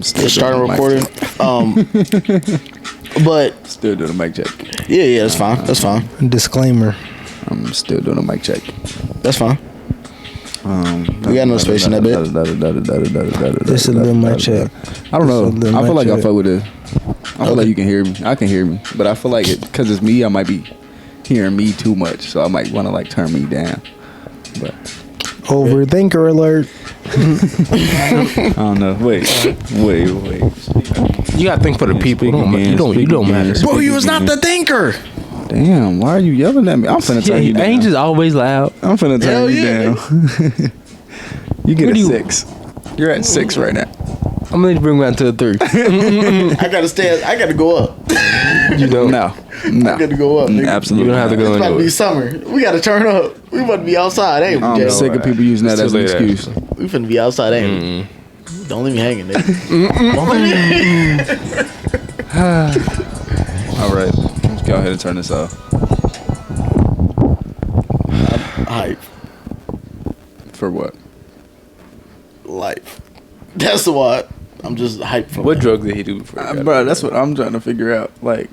Starting recording. But still doing a mic check. Yeah, that's fine. That's fine. Disclaimer. I'm still doing a mic check. That's fine. We got no space in that bit. This is a little mic check. I don't know. I feel like I fuck with it. I feel like you can hear me. I can hear me, but I feel like it because it's me. I might be hearing me too much, so I might want to like turn me down. But overthinker alert. I don't know. Wait. You gotta think for the people. You don't matter. Bro, you was not the thinker. Damn, why are you yelling at me? I'm finna turn you down. Ain't just always loud. I'm finna turn you down. You get a 6. You're at 6 right now. I'm gonna bring me down to a 3. I gotta go up. You don't? No. I gotta go up. Nigga. Absolutely. You don't have to go It's about to into be it. summer. We gotta turn up. We about to be outside, ain't we, I'm Jay? sick of people using that as an excuse. We finna be outside, ain't we? Don't leave me hanging, nigga. Don't leave me hanging. All right. Let's go ahead and turn this off. Hype. For what? Life. That's what. I'm just hyped for What that. drug did he do before? Bro, that's what I'm trying to figure out. Like,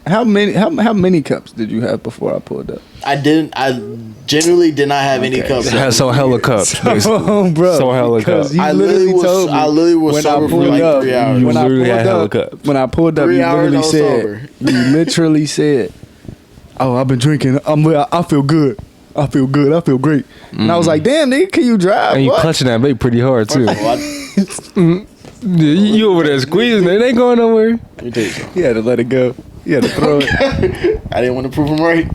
how many cups did you have before I pulled up? I genuinely did not have any cups. So hella cups, basically. Oh, bro. So hella cups. You I literally was when sober I for pulled like up, 3 hours. You when I literally pulled had hella up, cups. when I pulled up, 3 you hours literally I was said, sober. you literally said, "Oh, I've been drinking. I feel good. I feel good. I feel great." And I was like, "Damn, nigga, can you drive?" And you What? clutching that bait pretty hard too. First of all, You over there squeezing it. It ain't going nowhere. let me tell you something. You had to let it go. You had to throw it. I didn't want to prove him right.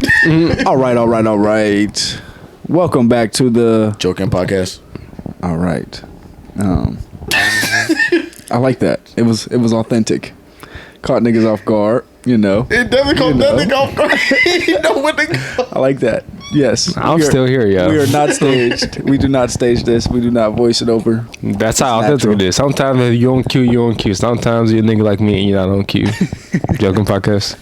All right. Welcome back to the. Joking podcast. All right. I like that. It was authentic. Caught niggas off guard. You know. It doesn't call nothing off guard. You know what they go. I like that. Yes. I'm still here, yo. We are not staged. We do not stage this. We do not voice it over. That's how authentic it is. Sometimes if you on cue, you on cue. Sometimes you're a nigga like me and you're not on cue. Joking podcast.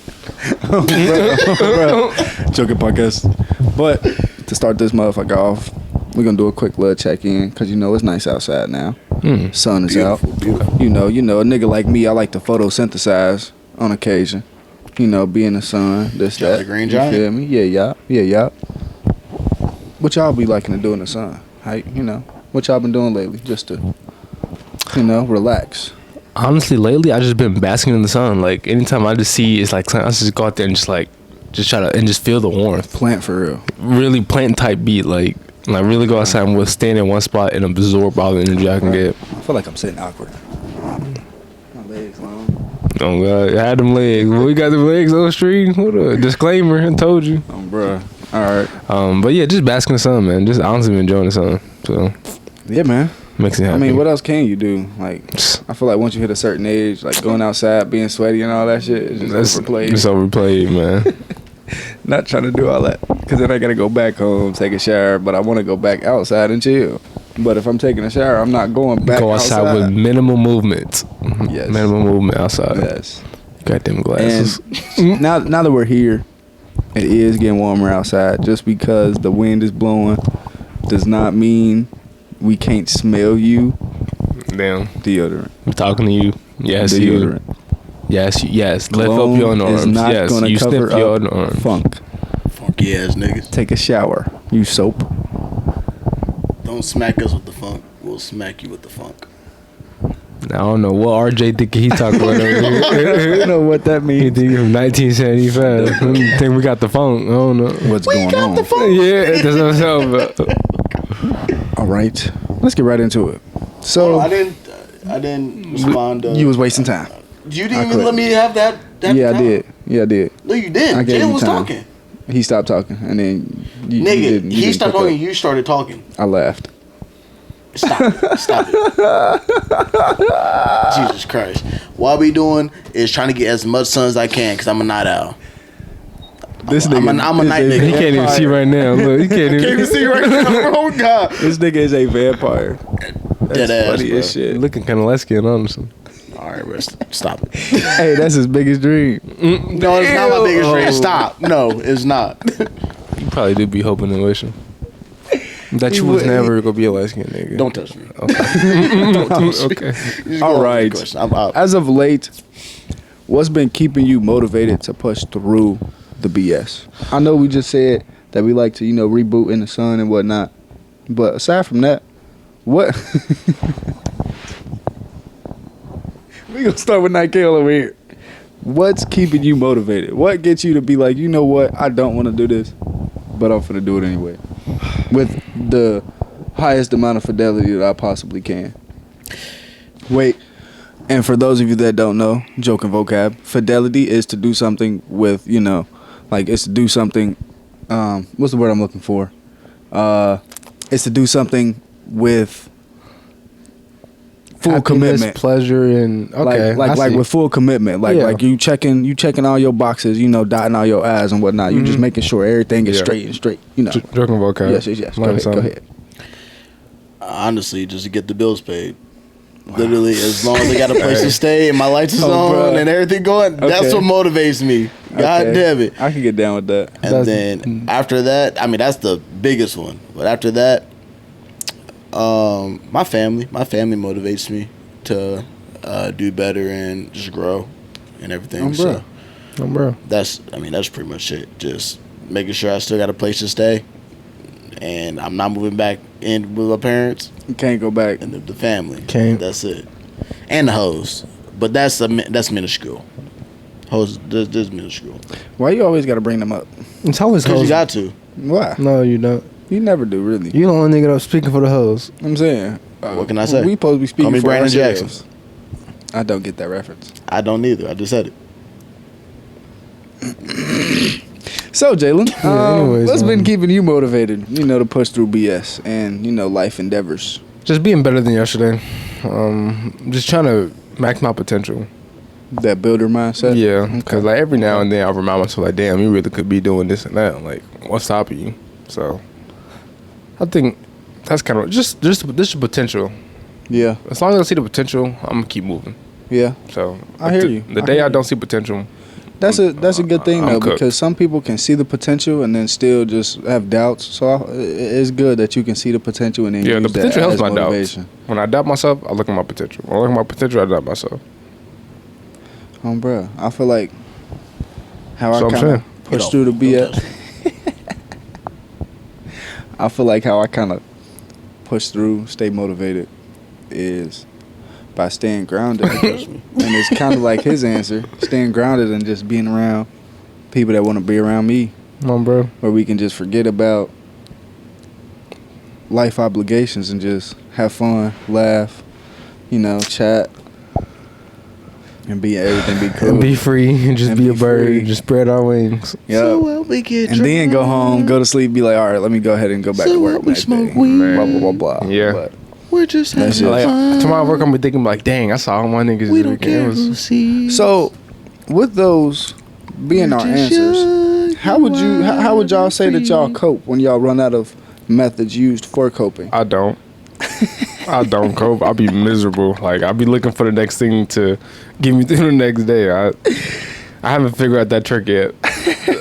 Bro. Joking podcast. But to start this motherfucker off, we're gonna do a quick little check-in because you know it's nice outside now. Sun is out. Beautiful. You know, a nigga like me, I like to photosynthesize on occasion. You know, be in the sun, this, Y'all that. the green You giant? feel me? Yeah. What y'all be liking to do in the sun? What y'all been doing lately just to, relax? Honestly, lately I just been basking in the sun. Like anytime I just see it's like sun, I just go out there and just try to and just feel the warmth. Plant for real. Really plant type beat. Like really go outside and stand in one spot and absorb all the energy I can get. I feel like I'm sitting awkward. My legs long. Oh God, I had them legs. We got them legs on the street. What a disclaimer! I told you. Oh, bruh. All right. But yeah, just basking in the sun, man. Just honestly enjoying the sun. So Yeah, man. makes me happy. I mean, what else can you do? Like, I feel like once you hit a certain age, like going outside, being sweaty and all that shit, is just overplayed. It's overplayed, man. Not trying to do all that, because then I gotta go back home, take a shower, but I want to go back outside and chill. But if I'm taking a shower, I'm not going back Go outside with minimal movement. Yes. Minimal movement outside. Yes. Got them glasses. And now that we're here, it is getting warmer outside. Just because the wind is blowing does not mean we can't smell you. Damn. Deodorant. I'm talking to you. Yes, Deodorant. you. Yes, yes. Lift Cologne up your is arms. not Yes, gonna you cover sniff your up arms. funk. Funky ass niggas. Take a shower. Use soap. Don't smack us with the funk. We'll smack you with the funk. I don't know what RJ think he talking about over I here. don't know what that He means. think from 1975. Think we got the funk. I don't know. What's going on? Yeah, that's what I'm talking about. All right. Let's get right into it. So I didn't respond. you was wasting time. You didn't even let me have that. Yeah, I time. did. Yeah, I did. No, you didn't. I gave Jalen you was time. talking. He stopped talking, and then you Nigga, didn't, he stopped pick talking. up. You started talking. I laughed. Stop it. Stop it. Jesus Christ. What we doing is trying to get as much sun as I can because I'm a night owl. This I'm a night nigga. He can't even see right now. Look, he can't Can't even even see right now. Oh God. This nigga is a vampire. That's Dead ass, funny bro. as shit. looking kind of light skinned, honestly. All right, bro. Stop it. Hey, that's his biggest dream. No, it's not my biggest dream. Stop. No, it's not. You probably do be hoping and wishing. That you was never gonna be a light skinned nigga. Don't touch me. Okay. Don't touch me. Okay. All right. I'm out. As of late, what's been keeping you motivated to push through the BS? I know we just said that we like to, reboot in the sun and whatnot. But aside from that, what? We gonna start with Nykel over here. What's keeping you motivated? What gets you to be like, you know what? I don't want to do this, but I'm finna do it anyway, with the highest amount of fidelity that I possibly can. Wait, and for those of you that don't know, joking vocab, fidelity is to do something with, it's to do something. What's the word I'm looking for? It's to do something with full commitment, pleasure, and okay, like with full commitment, like you checking all your boxes, dotting all your I's and whatnot. You just making sure everything is straight. Joking vocab. Yes. Go ahead. Honestly, just to get the bills paid. Literally, as long as I got a place to stay and my lights is on and everything going, that's what motivates me. God damn it. I can get down with that. And then after that, that's the biggest one. But after that, my family motivates me to do better and just grow and everything. Bro. That's pretty much it. Just making sure I still got a place to stay, and I'm not moving back in with my parents. You can't go back. And the family. Can't. That's it. And the hoes, but that's minuscule. Hoes, this minuscule. Why you always got to bring them up? It's always because hoes. you got to. Why? No, you don't. You never do, really. You the only nigga that's speaking for the hoes. I'm saying. What can I say? We supposed to be speaking Call me for Brandon ourselves. Jackson. I don't get that reference. I don't either. I just said it. So, Jalen, anyways, what's been keeping you motivated, to push through BS and, life endeavors? Just being better than yesterday. Just trying to max my potential. That builder mindset? Yeah, because every now and then I remind myself, damn, you really could be doing this and that. Like, what's stopping you? So, I think that's kind of just this is potential. Yeah. As long as I see the potential, I'm going to keep moving. Yeah. So, I hear you. The day I don't see potential, that's a good thing though, cooked. because some people can see the potential and then still just have doubts. So it's good that you can see the potential and then use the potential that helps as my motivation. doubts. When I doubt myself, I look at my potential. When I look at my potential, I doubt myself. Bruh, I feel like how So I kind of push through the BS. I feel like how I kind of push through, stay motivated, is by staying grounded. And it's kind of like his answer, staying grounded and just being around people that want to be around me. Come on, bro. Where we can just forget about life obligations and just have fun, laugh, chat, and everything be cool. And be free and just and be a bird. free. Just spread our wings. Yep. So we get and then go home, go to sleep, be like, all right, let me go ahead and go back to work. We next smoke day. weed. Blah, blah, blah, blah. Yeah. But we're just That's having it. fun. Tomorrow at work, I'm gonna be thinking like, dang, I saw all my niggas. We this don't weekend. care It was- who sees. so, with those being our answers, how would y'all say that y'all cope when y'all run out of methods used for coping? I don't. I don't cope. I'll be miserable. Like, I'll be looking for the next thing to get me through the next day. I haven't figured out that trick yet.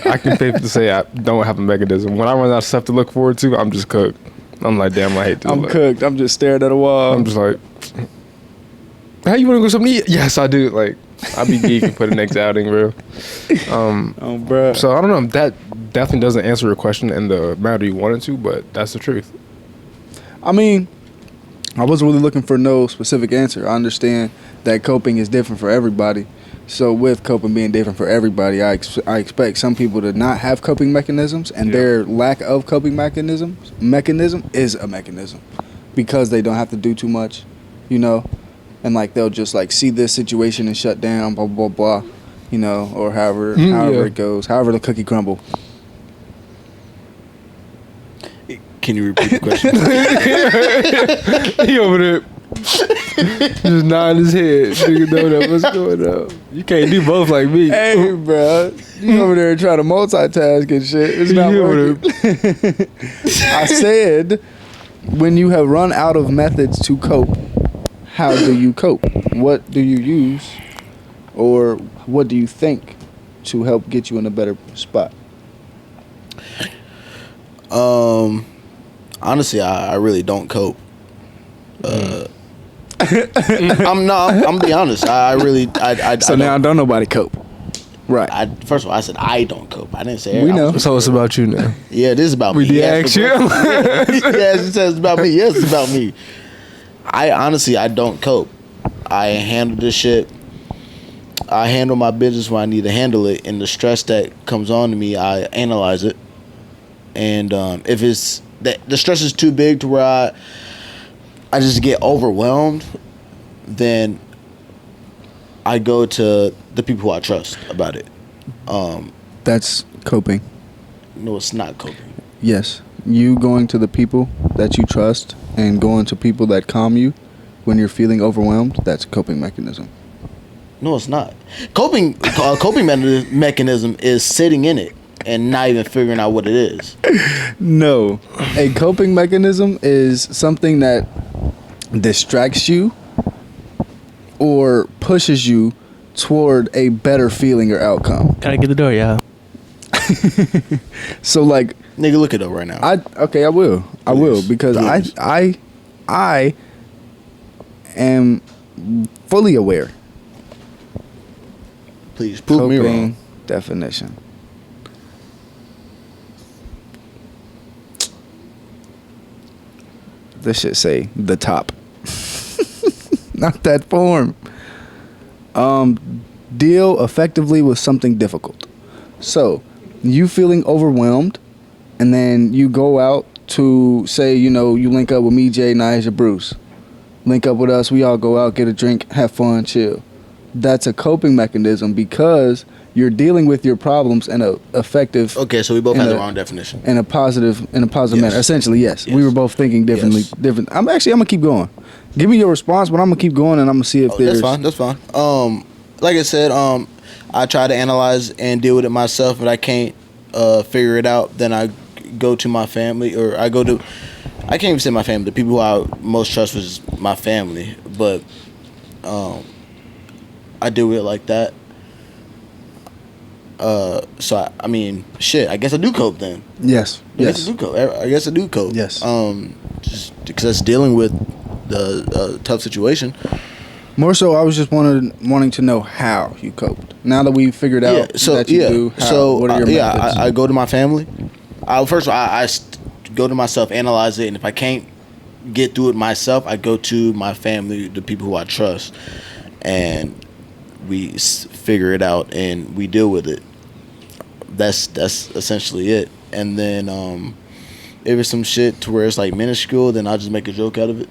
I can safely say I don't have a mechanism. When I run out of stuff to look forward to, I'm just cooked. I'm like, damn, I hate this. I'm cooked. I'm just staring at a wall. I'm just like, how you want to go something to eat? Yes, I do. Like, I'll be geeking for the next outing, bro. bruh. So, I don't know. That definitely doesn't answer your question in the manner you wanted to, but that's the truth. I mean, I wasn't really looking for no specific answer. I understand that coping is different for everybody. So with coping being different for everybody, I expect some people to not have coping mechanisms, and their lack of coping mechanism is a mechanism because they don't have to do too much, and like they'll just like see this situation and shut down, blah blah blah, or however it goes, however the cookie crumble. Can you repeat the question? He over there just nodding his head. Nigga know that what's going on. You can't do both like me. Hey, bro, you over there trying to multitask and shit. It's not working. I said, when you have run out of methods to cope, how do you cope? What do you use, or what do you think to help get you in a better spot? Honestly, I really don't cope. I'm gonna be honest. I really. So now don't nobody cope. Right. First of all, I said I don't cope. I didn't say we know. So it's about you now. Yeah, this is about me. We did ask you. Yes, it says about me. Yes, it's about me. I don't cope. I handle this shit. I handle my business when I need to handle it, and the stress that comes on to me, I analyze it. And if it's the stress is too big to where I just get overwhelmed, then I go to the people who I trust about it. That's coping. No, it's not coping. Yes. You going to the people that you trust and going to people that calm you when you're feeling overwhelmed, that's a coping mechanism. No, it's not. Coping mechanism is sitting in it and not even figuring out what it is. No. A coping mechanism is something that distracts you or pushes you toward a better feeling or outcome. Can I get the door? Yeah. So like, Nigga, look it up right now. I will. I will because Please. I am fully aware. Please prove me Coping wrong. definition. This should say the top. Not that form. Deal effectively with something difficult. So, you feeling overwhelmed, and then you go out to say, you link up with me, Jay, Nigel, Bruce. Link up with us. We all go out, get a drink, have fun, chill. That's a coping mechanism because you're dealing with your problems in a effective. Okay, so we both had the wrong definition. In a positive Yes. manner. Essentially, yes. We were both thinking differently. Yes. Different. I'm gonna keep going. Give me your response, but I'm gonna keep going and I'm gonna see if there's. That's fine. Like I said, I try to analyze and deal with it myself, but I can't figure it out. Then I go to my family, or I can't even say my family. The people who I most trust is my family, but I deal with it like that. So I mean, shit. I guess I do cope then. Yes. I guess I do cope. Yes. Just because that's dealing with the tough situation. More so, I was just wanting to know how you coped. Now that we figured out that you do, what are your methods? I go to my family. First of all, I go to myself, analyze it, and if I can't get through it myself, I go to my family, the people who I trust, and we figure it out and we deal with it. That's essentially it. And then if it's some shit to where it's like minuscule, then I'll just make a joke out of it.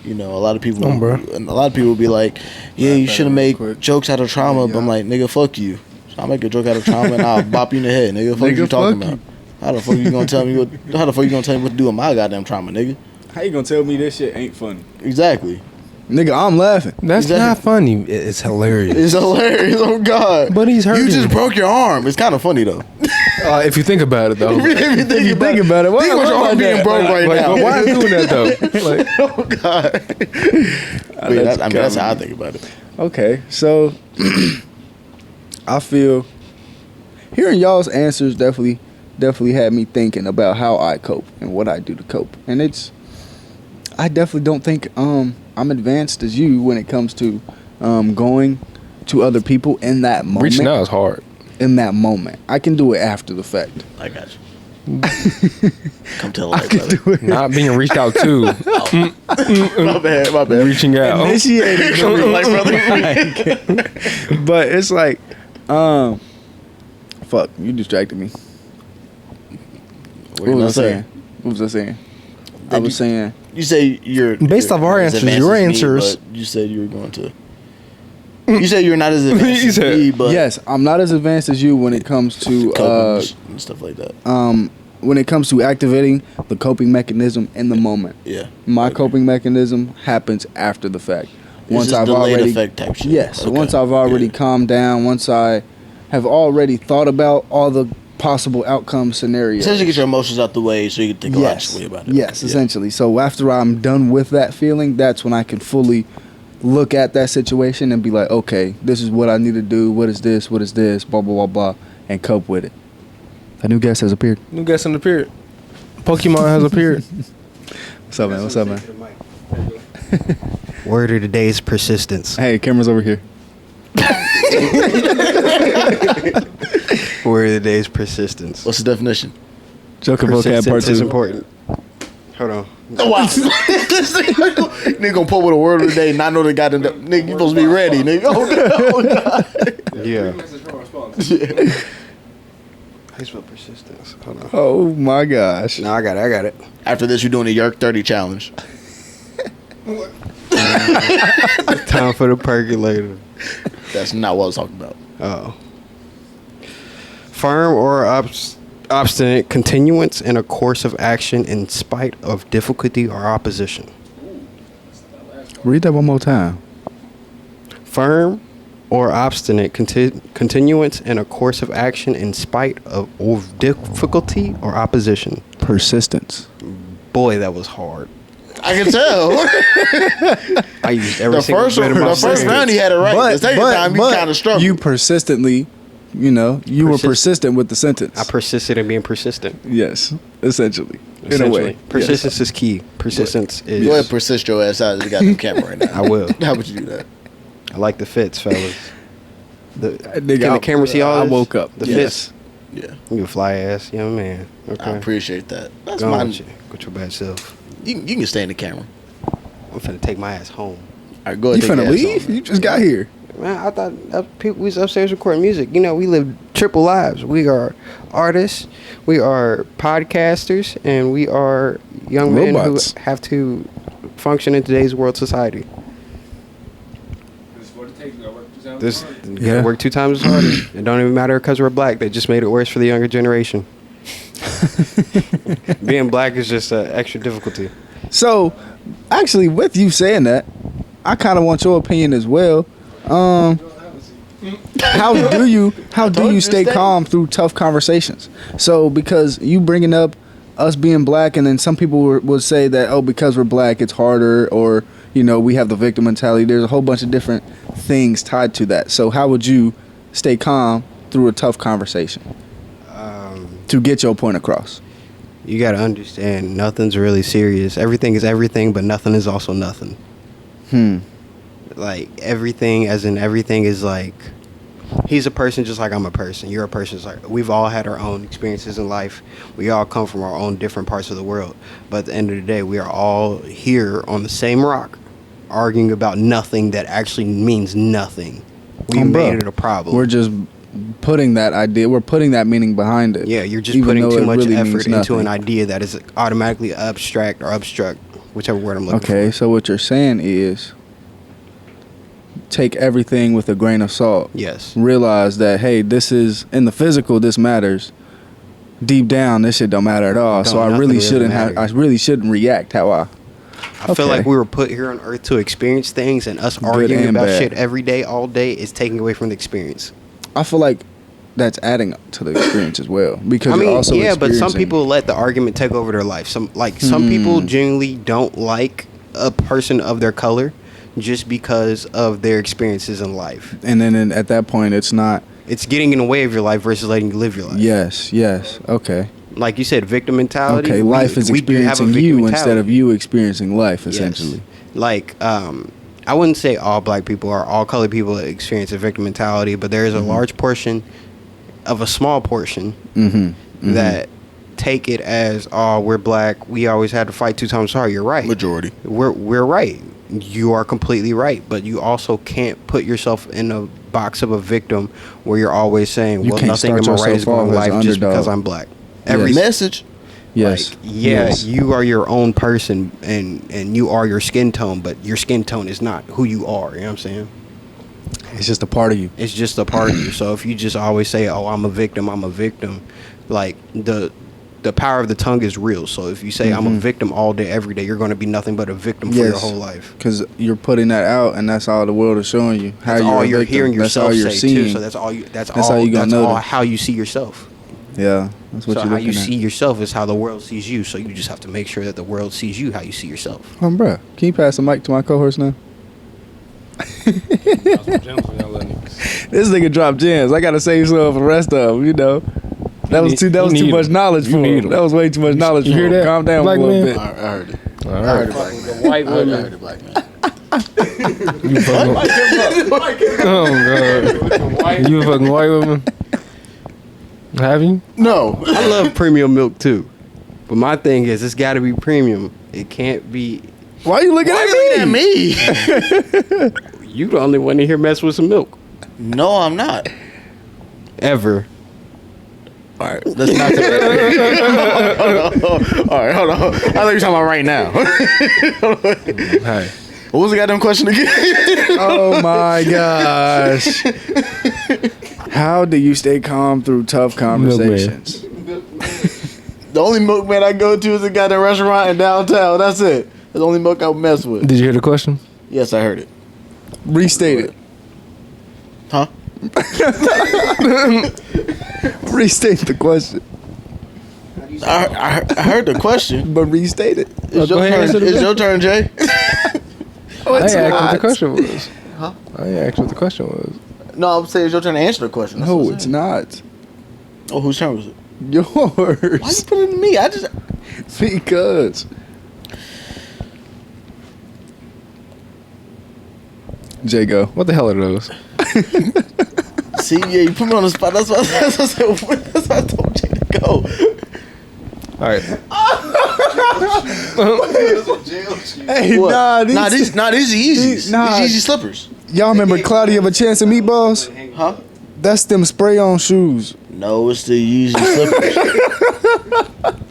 A lot of people, will be like, "Yeah, you shouldn't make jokes out of trauma." But I'm like, "Nigga, fuck you." So I make a joke out of trauma and I'll bop you in the head, nigga. Fuck you talking about? How the fuck you gonna tell me what? How the fuck you gonna tell me what to do with my goddamn trauma, nigga? How you gonna tell me this shit ain't funny? Exactly. Nigga, I'm laughing. That's Exactly. not funny. It's hilarious. It's hilarious. Oh God. But he's hurting. You just broke your arm. It's kind of funny though. If you think about it, though. If you think about it, why think about your arm being broke right now. But why are you doing that, though? Like, Oh God. That's how I think about it. Okay, so I feel hearing y'all's answers definitely had me thinking about how I cope and what I do to cope. And I definitely don't think I'm advanced as you when it comes to going to other people in that moment. reaching out is hard. In that moment, I can do it after the fact. I got you. Come tell the light, brother. Do it. Not being reached out to. My bad. Reaching out. Initiated. Like, brother. But it's like, fuck, you distracted me. What was I saying? I was saying. You say you're Based off our as answers, advanced your as me, answers- but you said you were going to. You said you're not as advanced You as said- me, but Yes, I'm not as advanced as you when it comes to coping and stuff like that. when it comes to activating the coping mechanism in the moment. Yeah. My Okay. coping mechanism happens after the fact. It's just delayed effect type shit. Yes, Okay. once I've already Yeah. calmed down, once I have already thought about all the possible outcome scenarios. Essentially, get your emotions out the way so you can think logically about it. Yes, Yeah. essentially. So after I'm done with that feeling, that's when I can fully look at that situation and be like, okay, this is what I need to do. What is this? What is this? Blah, blah, blah, blah. And cope with it. A new guest has appeared. New guest in the period. Pokemon has appeared. What's up, man? What's up, man? Word of the day is persistence. Hey, camera's over here. Word of the day is persistence. What's the definition? Joker vocab part Persistence is 2. important. Hold on. Oh, wow. Nigga gonna pull with a word of the day, not know the goddamn. Nigga, you supposed to be ready, nigga. Oh, God. Yeah. Yeah. How you spell persistence? Hold on. Oh my gosh. No, I got it. After this, you're doing the Yerk 30 challenge. Time for the percolator. That's not what I was talking about. Oh. Firm or obstinate continuance in a course of action in spite of difficulty or opposition. Read that one more time. Firm or obstinate continuance in a course of action in spite of difficulty or opposition. Persistence. Boy, that was hard. I can tell. I used every the single first, bit of my the first brain. round, he had it right. The second time, he kind of struggled. You persistently, you were persistent with the sentence. I persisted in being persistent. Yes, essentially. In a way. Persistence is key. Persistence is... Go ahead and persist your ass out of the goddamn camera right now. I will. How would you do that? I like the fits, fellas. Nigga, Can the camera see all I this? woke up. The Yes. fits. Yeah. You a fly ass young man. Okay. I appreciate that. That's Go on mine. with your bad self. You can stay in the camera. I'm finna take my ass home. All right, go You ahead. finna leave? You just got here. Man, I thought people we was upstairs recording music. You know, we live triple lives. We are artists, we are podcasters, and we are young Robots. men who have to function in today's world society. This Yeah. work 2 times as hard. It don't even matter because we're black. They just made it worse for the younger generation. Being black is just extra difficulty. So, actually, with you saying that, I kind of want your opinion as well. How do you stay calm through tough conversations? So, because you bringing up us being black, and then some people would say that, because we're black, it's harder, or we have the victim mentality. There's a whole bunch of different things tied to that. So, how would you stay calm through a tough conversation to get your point across? You got to understand, nothing's really serious. Everything is everything, but nothing is also nothing. Like, everything, as in everything is like, he's a person just like I'm a person. You're a person just like, we've all had our own experiences in life. We all come from our own different parts of the world. But at the end of the day, we are all here on the same rock, arguing about nothing that actually means nothing. We made it a problem. We're just putting that idea, we're putting that meaning behind it. Yeah, you're just even putting though too it much really effort means into nothing. an idea that is automatically abstract or obstruct, whichever word I'm looking for. Okay, so what you're saying is take everything with a grain of salt. Yes. Realize that, hey, this is, in the physical, this matters. Deep down, this shit don't matter at all. So I really shouldn't react how I feel like we were put here on earth to experience things, and us arguing and about bad. shit every day, all day, is taking away from the experience. I feel like that's adding to the experience as well, because you're also but some experiencing- people let the argument take over their life. Some people genuinely don't like a person of their color just because of their experiences in life. And then at that point, it's not. It's getting in the way of your life versus letting you live your life. Yes. Okay. Like you said, victim mentality. Okay. Life is we do have a experiencing victim you mentality. instead of you experiencing life, Yes. essentially. Like, I wouldn't say all black people or all colored people experience a victim mentality, but there is a large portion of a small portion that take it as, we're black, we always had to fight 2 times hard. You're right. Majority. We're right. You are completely right, but you also can't put yourself in a box of a victim where you're always saying, You well, can't nothing in start my right is yourself going off as life an just underdog. because I'm black. Every message. Yes. Like, you are your own person, and you are your skin tone, but your skin tone is not who you are. You know what I'm saying? It's just a part of you. It's just a part of you. So if you just always say, I'm a victim, like, the power of the tongue is real. So if you say I'm a victim all day, every day, you're going to be nothing but a victim for your whole life. Because you're putting that out, and that's all the world is showing you. That's all you're hearing yourself you're say seeing. too. So that's all you. That's how all. you gonna That's know all that. how you see yourself. Yeah, that's what So you're how looking you at. see yourself is how the world sees you. So you just have to make sure that the world sees you how you see yourself. Bruh, can you pass the mic to my co-host now? This nigga dropped gems. I gotta save some for the rest of them, That was too much knowledge for him. That was way too much knowledge for him. That? Calm down Black a little man? bit. I heard it. All I right. heard it, black man. White women. I heard it, black man. You fucking, oh god. You a fucking white woman? Have you? No. I love premium milk too, but my thing is it's got to be premium. It can't be. Why you looking Why at you me? looking at me? You the only one in here mess with some milk No, I'm not. ever. All right, let's not. All right, hold on. I thought you were talking about right now. Hey. What was the goddamn question again? Oh my gosh. How do you stay calm through tough conversations? The only milkman I go to is a goddamn restaurant in downtown. That's it. That's the only milk I mess with. Did you hear the question? Yes, I heard it. Restate it. Huh? Restate the question. I heard the question. But restate it. It's go your ahead, turn. answer the It's your turn, Jay. Oh, I it's ain't asked what not. the question was. Huh? I ain't asked what the question was. No, I'm saying it's your turn to answer the question. That's No, what I'm it's saying. not. Oh, whose turn was it? Yours. Why you putting it in me? I just. Because. Jago. What the hell are those? See, yeah, you put me on the spot. That's why I told Jay to go. All right. Hey, What? nah, these these are Yeezys. Nah. These Yeezy slippers. y'all remember Cloudy of a Chance of Meatballs? Huh? That's them spray-on shoes. No, it's the Yeezy slippers.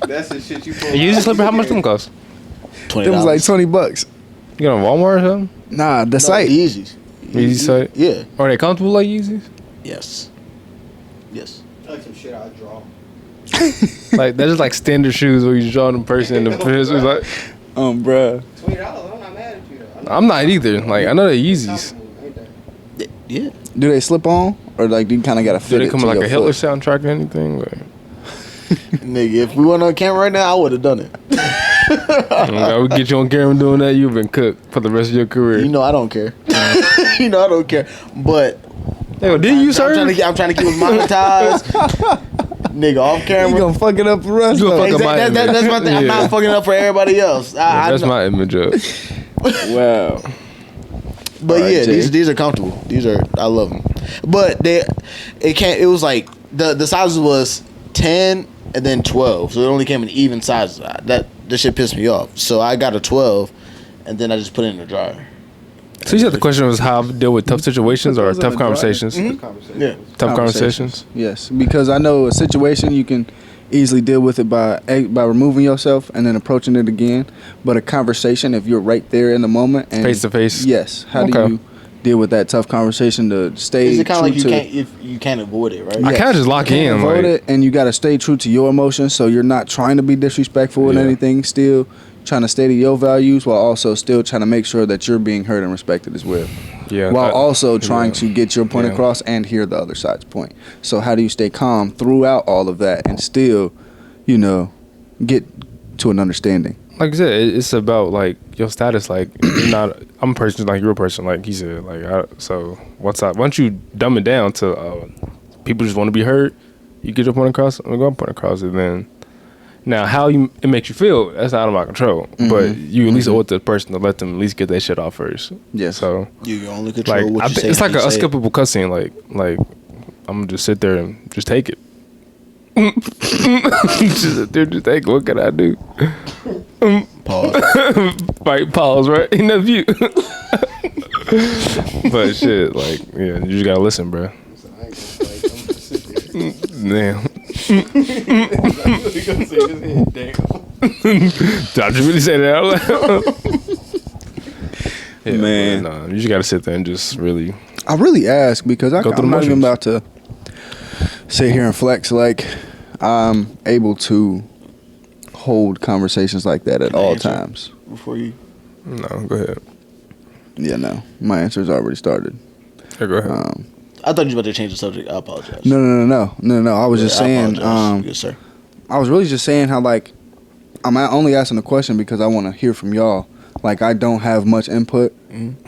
That's the shit you pull. You use a slipper? How much them cost? $20. It was like $20. You get on Walmart or something? Nah, the No, site. Yeezys. Yeezy site? Yeah. Are they comfortable like Yeezys? Yes. Yes. Like some shit I draw. Like they're just like standard shoes where you draw them person in the piss. It's like Bruh. $20. I'm not mad at you though. I'm not either. Like I know they're Yeezys. Yeah. Do they slip on? Or like you kind of got to Do fit they it come to with like your a Hitler foot? soundtrack or anything? Like, Nigga, if we weren't on camera right now, I would have done it. I would get you on camera doing that. You've been cooked for the rest of your career. You know I don't care. You know I don't care. But Hey, well, did you I'm trying, serve? I'm trying to keep it monetized. Nigga, off You camera. gonna fuck it up for us? You gonna though. fuck up my That's my thing. I'm Yeah. not fucking up for everybody else. I That's know. my image up. Wow. But Alright, yeah, Jay. these are comfortable. I love them. But it was like the sizes was 10 and then 12, so it only came in even sizes. That shit pissed me off. So I got a 12, and then I just put it in the dryer. So you said the question was how to deal with tough situations or Those are tough the dryer. conversations? Yeah. Tough conversations. Yes, because I know a situation you can easily deal with it by removing yourself and then approaching it again. But a conversation, if you're right there in the moment and Face to face. yes, how do Okay. you deal with that tough conversation to stay Is it kind true of like to? if you can't avoid it, right? I can't just lock in. Avoid Like, it, and you got to stay true to your emotions, so you're not trying to be disrespectful and Yeah. anything. Still trying to stay to your values while also still trying to make sure that you're being heard and respected as well. yeah. While that- also trying yeah. to get your point Yeah. across and hear the other side's point. So how do you stay calm throughout all of that and still, get to an understanding? Like I said, it's about like your status. Like you're not. I'm a person like you're a person. Like he said. Like so. Once you dumb it down to people just want to be heard, you get your point across. I'm going to point across it. Then now how it makes you feel, that's out of my control. But you at least owe it to the person to let them at least get that shit off first. Yes. So You can only control like what you say. it's like when a you say it. unskippable cutscene. Like I'm gonna just sit there and just take it. Just sit there, just take it. What can I do? Pause. Right, pause, right? Enough you. But shit, like, yeah, you just gotta listen, bro. Damn. Did I just really say that out loud? Yeah, Man. but, nah, you just gotta sit there and just really. I really ask because Go through I'm the not even motions. about to sit here and flex like I'm able to hold conversations like that at Can I all answer? times. Before you. No, go ahead. Yeah, no. My answer's already started. Yeah, go ahead. I thought you were about to change the subject. I apologize. No. I was just I saying, apologize. Yes, sir. I was really just saying how, like, I'm only asking the question because I want to hear from y'all. Like, I don't have much input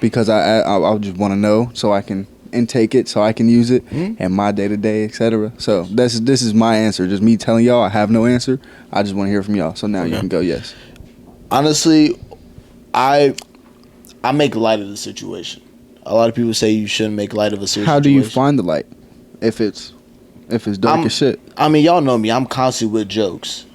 because I just want to know so I can and take it so I can use it in my day to day, etc. So this is my answer. Just me telling y'all I have no answer. I just want to hear from y'all. So now you can go. Yes. Honestly, I make light of the situation. A lot of people say you shouldn't make light of a serious How do situation. you find the light? If it's dark as shit. I mean, y'all know me. I'm constantly with jokes,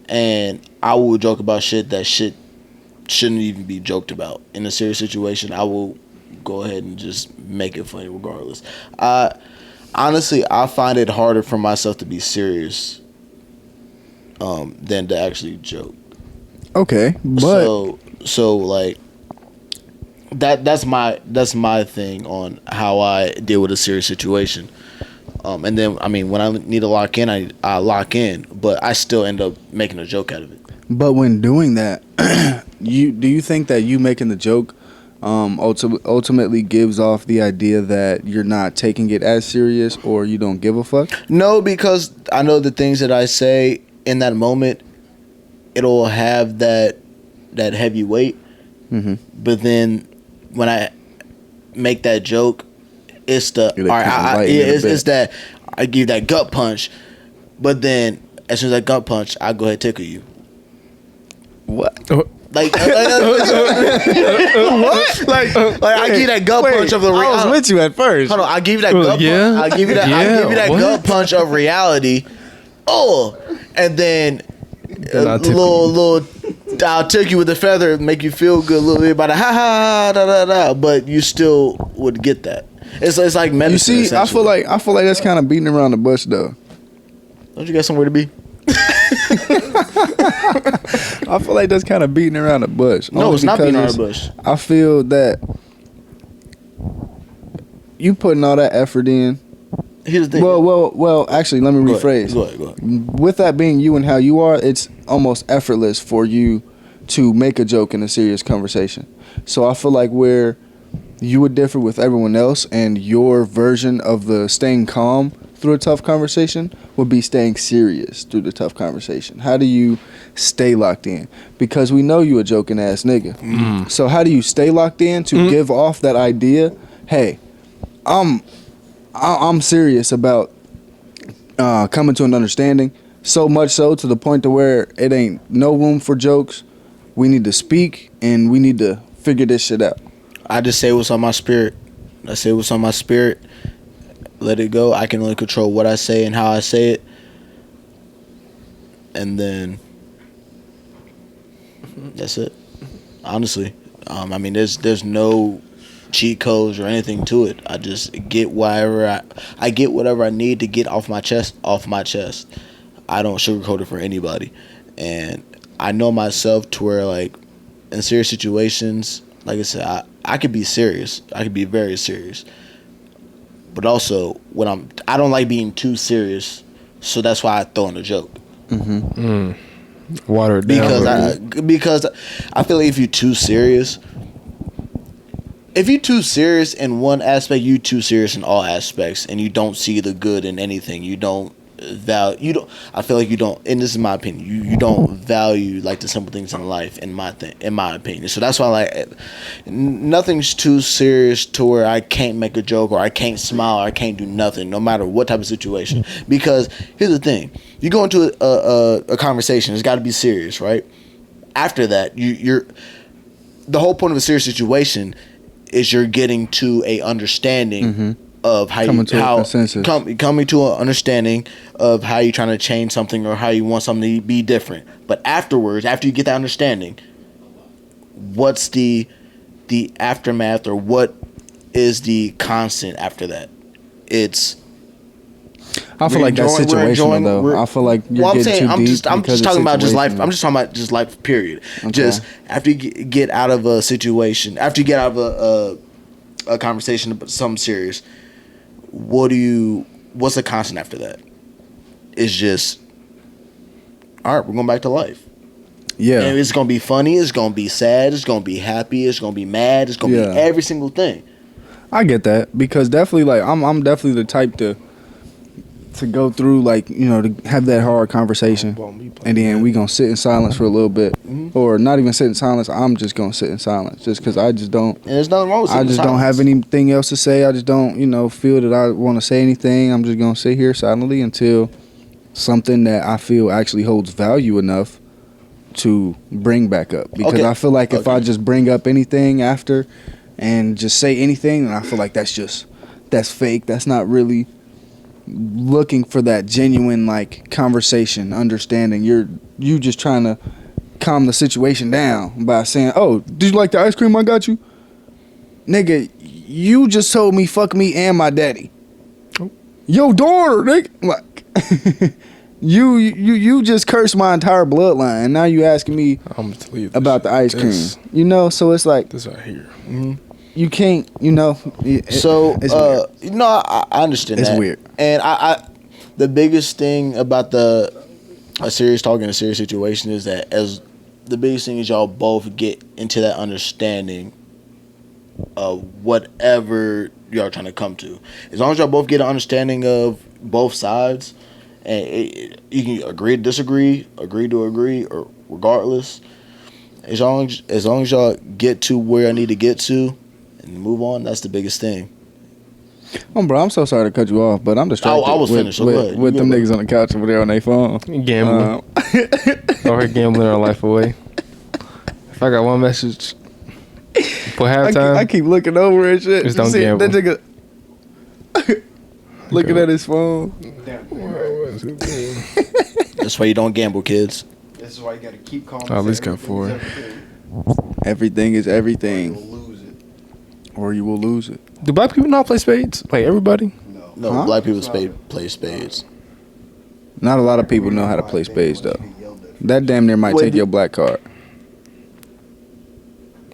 and I will joke about shit that shouldn't even be joked about. In a serious situation, I will go ahead and just make it funny regardless. Honestly, I find it harder for myself to be serious than to actually joke. Okay, but so like that's my thing on how I deal with a serious situation. And then I mean when I need to lock in, I lock in, but I still end up making a joke out of it. But when doing that, do you think that you making the joke ultimately gives off the idea that you're not taking it as serious or you don't give a fuck? No, because I know the things that I say in that moment, it'll have that heavy weight. Mm-hmm. But then when I make that joke, it's the You're all like right. kinda lighten it a bit. It's that I give that gut punch, but then as soon as I gut punch, I go ahead and tickle you. What? Like what? Like I give you that gut punch of the. I was with you at first. Hold on, I give you that gut. yeah. I give you that. I Yeah, give you that what? gut punch of reality. Oh, and then I'll tickle little. I'll tickle you with a feather, make you feel good a little bit about it, ha ha da da da. But you still would get that. It's like medicine. You see, I feel like that's kind of beating around the bush though. Don't you got somewhere to be? I feel like that's kind of beating around the bush. No, Only it's not beating because around the bush. I feel that you putting all that effort in. Here's the thing. Well. Actually, let me rephrase. Go ahead. With that being you and how you are, it's almost effortless for you to make a joke in a serious conversation. So I feel like where you would differ with everyone else, and your version of the staying calm through a tough conversation would be staying serious through the tough conversation. How do you stay locked in? Because we know you a joking ass nigga. So how do you stay locked in to give off that idea? Hey, I'm serious about coming to an understanding. So much so to the point to where it ain't no room for jokes. We need to speak and we need to figure this shit out. I just say what's on my spirit. I say what's on my spirit. Let it go. I can only control what I say and how I say it. And then that's it. Honestly, I mean, there's no cheat codes or anything to it. I just get whatever I get whatever I need to get off my chest. I don't sugarcoat it for anybody, and I know myself to where like in serious situations, like I said, I could be serious. I could be very serious, but also when I don't like being too serious, so that's why I throw in a joke. Water it down. Because I feel like if you're too serious in one aspect, you're too serious in all aspects, and you don't see the good in anything. I feel like you don't, and this is my opinion, you don't value like the simple things in life, in my opinion. So that's why like nothing's too serious to where I can't make a joke or I can't smile or I can't do nothing, no matter what type of situation. Because here's the thing, you go into a conversation, it's got to be serious, right? After that, you're the whole point of a serious situation is you're getting to a understanding of coming to an understanding of how you're trying to change something or how you want something to be different. But afterwards, after you get that understanding, what's the aftermath, or what is the constant after that? I feel like that's situational though. I feel like you're getting too deep. I'm just talking about just life. I'm just talking about just life. Period. Okay. Just after you get out of a situation, after you get out of a conversation about something serious, what's the constant after that? It's just, all right, we're going back to life. Yeah. And it's going to be funny, it's going to be sad, it's going to be happy, it's going to be mad, it's going to be every single thing. I get that, because definitely like I'm definitely the type to to go through, like, you know, to have that hard conversation, and then we gonna sit in silence for a little bit, or not even sit in silence. I'm just gonna sit in silence, just because I just don't. And there's nothing wrong with I just don't have anything else to say. I just don't, you know, feel that I want to say anything. I'm just gonna sit here silently until something that I feel actually holds value enough to bring back up. Because I feel like if I just bring up anything after and just say anything, then I feel like that's fake. That's not really looking for that genuine, like, conversation, understanding. You just trying to calm the situation down by saying, "Oh, did you like the ice cream I got you?" Nigga, you just told me fuck me and my daddy. Your daughter, nigga. Like, you just cursed my entire bloodline, and now you asking me about the ice cream. You know, so it's like this right here. You can't, you know. It's weird. No, I understand it's that. It's weird. And I the biggest thing about a serious talk in a serious situation is that the biggest thing is y'all both get into that understanding of whatever y'all trying to come to. As long as y'all both get an understanding of both sides, and you can agree to disagree, agree to agree, or regardless. As long as y'all get to where I need to get to and move on, that's the biggest thing. Oh, bro, I'm so sorry to cut you off, but I'm distracted. I was finished. With them niggas on the couch over there on their phone. Gambling. Over here gambling our life away. If I got one message for halftime, I keep looking over and shit. Just don't gamble. That nigga looking at his phone. That's why you don't gamble, kids. This is why you gotta keep calm. At least got 4. Everything is everything. Or you will lose it. Do black people not play spades? Like everybody? No, Huh? black people play spades. Not a lot of people know how to play spades, though. That damn near might take your black card.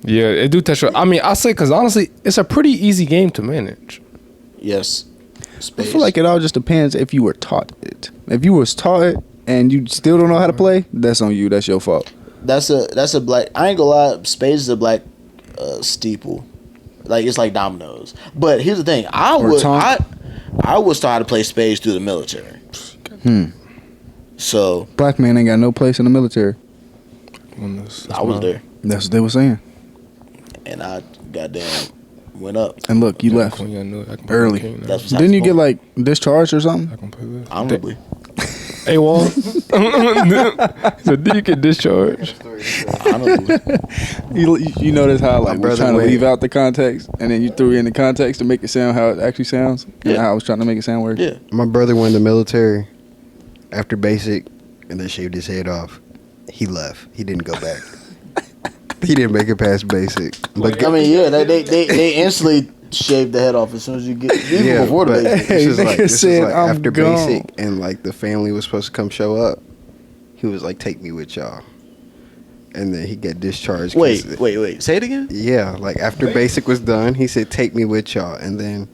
Yeah, it do touch. I mean, I say because honestly, it's a pretty easy game to manage. Yes. I feel like it all just depends if you were taught it. If you was taught it and you still don't know how to play, that's on you. That's your fault. That's a black. I ain't gonna lie. Spades is a black steeple. Like, it's like dominoes. But here's the thing. I was taught how to play spades through the military. So Black man ain't got no place in the military. I was there, That's what they were saying. and I goddamn went up. And look, you left early. That's what's Didn't you get like discharged or something? honorably. Hey, Wall. So did you get discharged? Honorably. You notice how like we're brother trying to went. leave out the context, and then you threw in the context to make it sound how it actually sounds. Yeah. And how I was trying to make it sound weird. Yeah. My brother went in the military after basic, and they shaved his head off. He left. He didn't go back. He didn't make it past basic. But I mean, yeah, they instantly shaved the head off as soon as you get even before the but basic. Hey, this is nigga like said, "I'm after gone." basic, and like the family was supposed to come show up. He was like, "Take me with y'all," and then he got discharged. Wait. Say it again. Yeah, like after basic was done, he said, "Take me with y'all," and then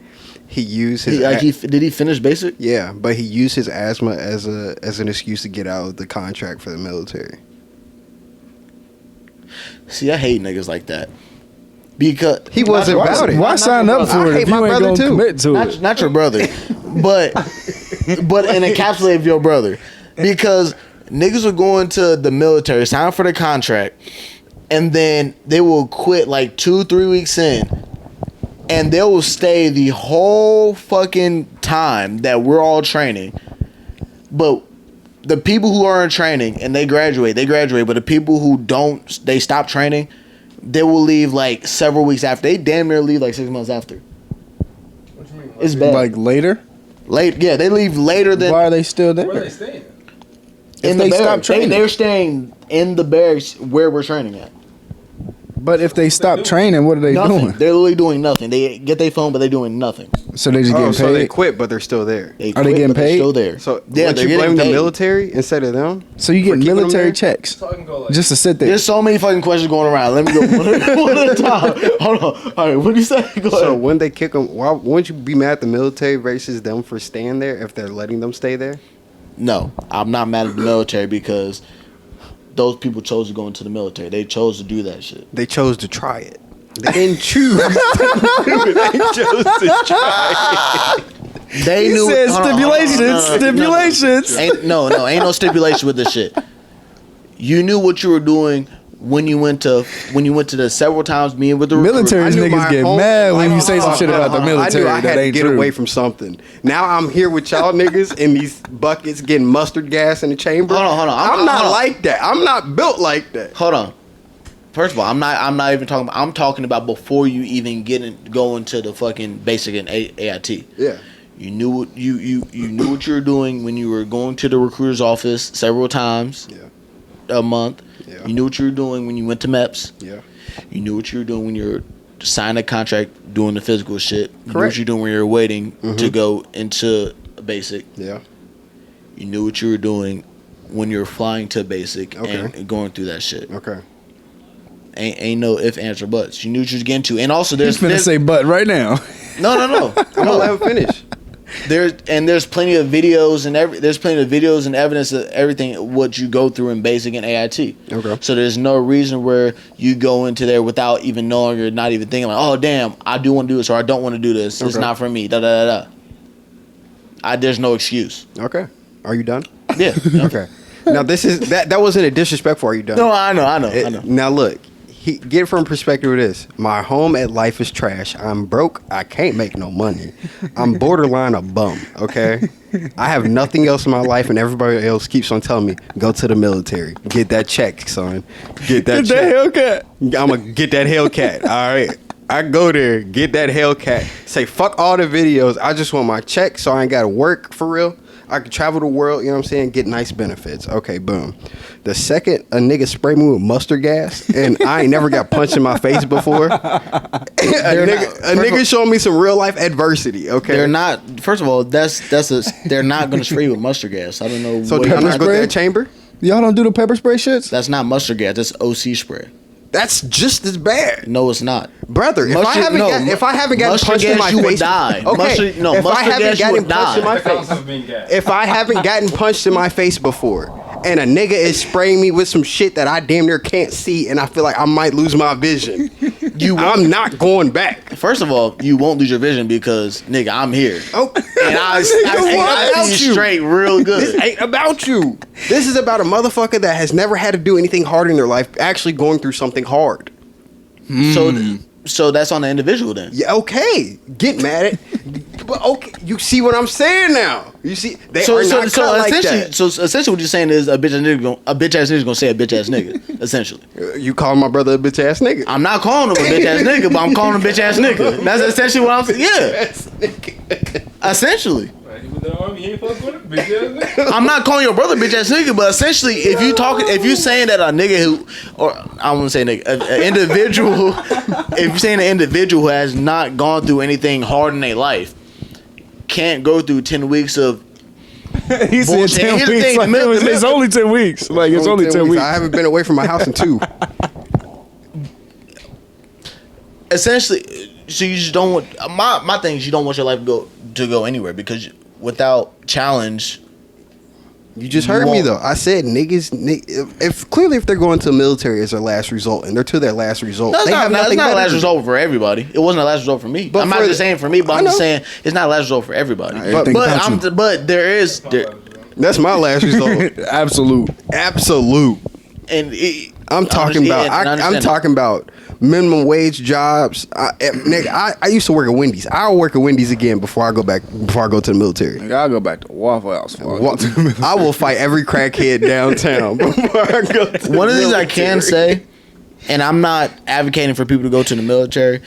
he used his. Did he finish basic? Yeah, but he used his asthma as an excuse to get out of the contract for the military. See, I hate niggas like that. Because He wasn't about it. Why sign up for I it hate if my you ain't brother gonna too. commit to it? not your brother, but an encapsulate of your brother, because niggas will go into the military, sign for the contract, and then they will quit like 2-3 weeks in, and they will stay the whole fucking time that we're all training. But the people who are in training and they graduate. But the people who don't, they stop training. They will leave like several weeks after. They damn near leave like 6 months after. What you mean? It's bad. Like later? Late, yeah, they leave later than. Why are they still there? Where are they staying? In If the they stop barracks. training? They're staying in the barracks where we're training at. But if they stop training, what are they Nothing. doing? They're literally doing nothing. They get their phone, but they're doing nothing. So they just Oh, getting so they paid. quit, but they're still there. They Are they quit, getting but they're paid? Still there. So yeah, would they're you getting blame the paid. military instead of them? So you getting keeping them military there? checks So I can go like. just to sit there. There's so many fucking questions going around. Let me go one at a time. Hold on. All right, what do you say? Go So ahead. when they kick them, why wouldn't you be mad at the military versus them for staying there if they're letting them stay there? No, I'm not mad at the military because those people chose to go into the military. They chose to do that shit. They chose to try it. They didn't choose. They chose to try it. They He knew. said hold on, stipulations. Ain't no stipulation with this shit. You knew what you were doing when you went to the several times meeting with the Military I knew niggas my get whole mad when you life- say some shit about the military I knew I that had to ain't get true. away from something. Now I'm here with y'all niggas in these buckets getting mustard gas in the chamber. Hold on. I'm not hold on. like that. I'm not built like that. Hold on. First of all, I'm not even talking about. I'm talking about before you even go into the fucking basic and AIT. Yeah. You knew what you knew what you were doing when you were going to the recruiter's office several times a month. Yeah. You knew what you were doing when you went to MEPS. Yeah. You knew what you were doing when you were signing a contract, doing the physical shit. You knew what Correct. you were doing when you were waiting to go into a basic. Yeah. You knew what you were doing when you were flying to basic and going through that shit. Okay. Ain't no if, ands, or buts. You knew what you was getting to. And also He's finna say but right now. No. I'm gonna let him finish. There's plenty of videos and evidence of everything what you go through in basic and AIT. Okay. So there's no reason where you go into there without even knowing or not even thinking like, oh damn, I do want to do this or I don't want to do this. It's Okay. not for me. Da da da da. There's no excuse. Okay. Are you done? Yeah. Okay. Now this is that wasn't a disrespectful. Are you done? No, I know. Now look, get it from perspective of this. My home at life is trash. I'm broke. I can't make no money. I'm borderline a bum. Okay, I have nothing else in my life, and everybody else keeps on telling me go to the military, get that check, son, get that check. Hellcat. I'm gonna get that Hellcat. All right. I go there, get that Hellcat. Say fuck all the videos. I just want my check, so I ain't gotta work for real. I can travel the world, you know what I'm saying? Get nice benefits. Okay, boom. The second a nigga spray me with mustard gas, and I ain't never got punched in my face before, a nigga showing me some real life adversity. Okay, They're not. First of all, they're not going to spray you with mustard gas. I don't know. So what do you're I not talking go to about. that chamber? Y'all don't do the pepper spray shits? That's not mustard gas. That's OC spray. That's just as bad, No, it's not. brother. If Mustard- I haven't gotten mustard punched in gas, my you would face, die. okay. Mustard- if I mustard haven't gas, you gotten would punched in die. my face, if I haven't gotten punched in my face before, and a nigga is spraying me with some shit that I damn near can't see, and I feel like I might lose my vision, I'm not going back. First of all, you won't lose your vision because nigga, I'm here. Oh, And I see you straight real good. This ain't about you. This is about a motherfucker that has never had to do anything hard in their life, actually going through something hard. So that's on the individual then. Yeah, okay. Get mad at, but okay, you see what I'm saying now. You see, they are not cut like that. So essentially, what you're saying is a bitch ass nigga gonna say a bitch ass nigga. Essentially, You calling my brother a bitch ass nigga? I'm not calling him a bitch ass nigga, but I'm calling him a bitch ass nigga. That's essentially what I'm saying. Yeah, essentially. I'm not calling your brother bitch ass nigga, but essentially, if you saying that a nigga who, or I want to say nigga, an individual, if you're saying an individual who has not gone through anything hard in their life, can't go through 10 weeks of He said bullshit. 10 Here's the weeks. thing, Like, it's only 10 weeks. Like, it's only 10 weeks. I haven't been away from my house in 2. essentially, so you just don't want. My thing is you don't want your life to go anywhere because without challenge. You just You heard me won't. though. I said niggas. If they're going to the military as their last result, and they're to their last result, That's they not, have that's nothing not a better last to do. result for everybody. It wasn't a last result for me. But I'm not for just saying for me, but I I'm just know. saying it's not a last result for everybody. Everything about you. But there is That's my last result. Absolute. Absolute. and I'm talking about. I'm talking about minimum wage jobs. Nigga, I used to work at Wendy's. I'll work at Wendy's again before I go to the military. Like, I'll go back to Waffle House. I will fight every crackhead downtown before I go to One the of the things I can military. say, and I'm not advocating for people to go to the military,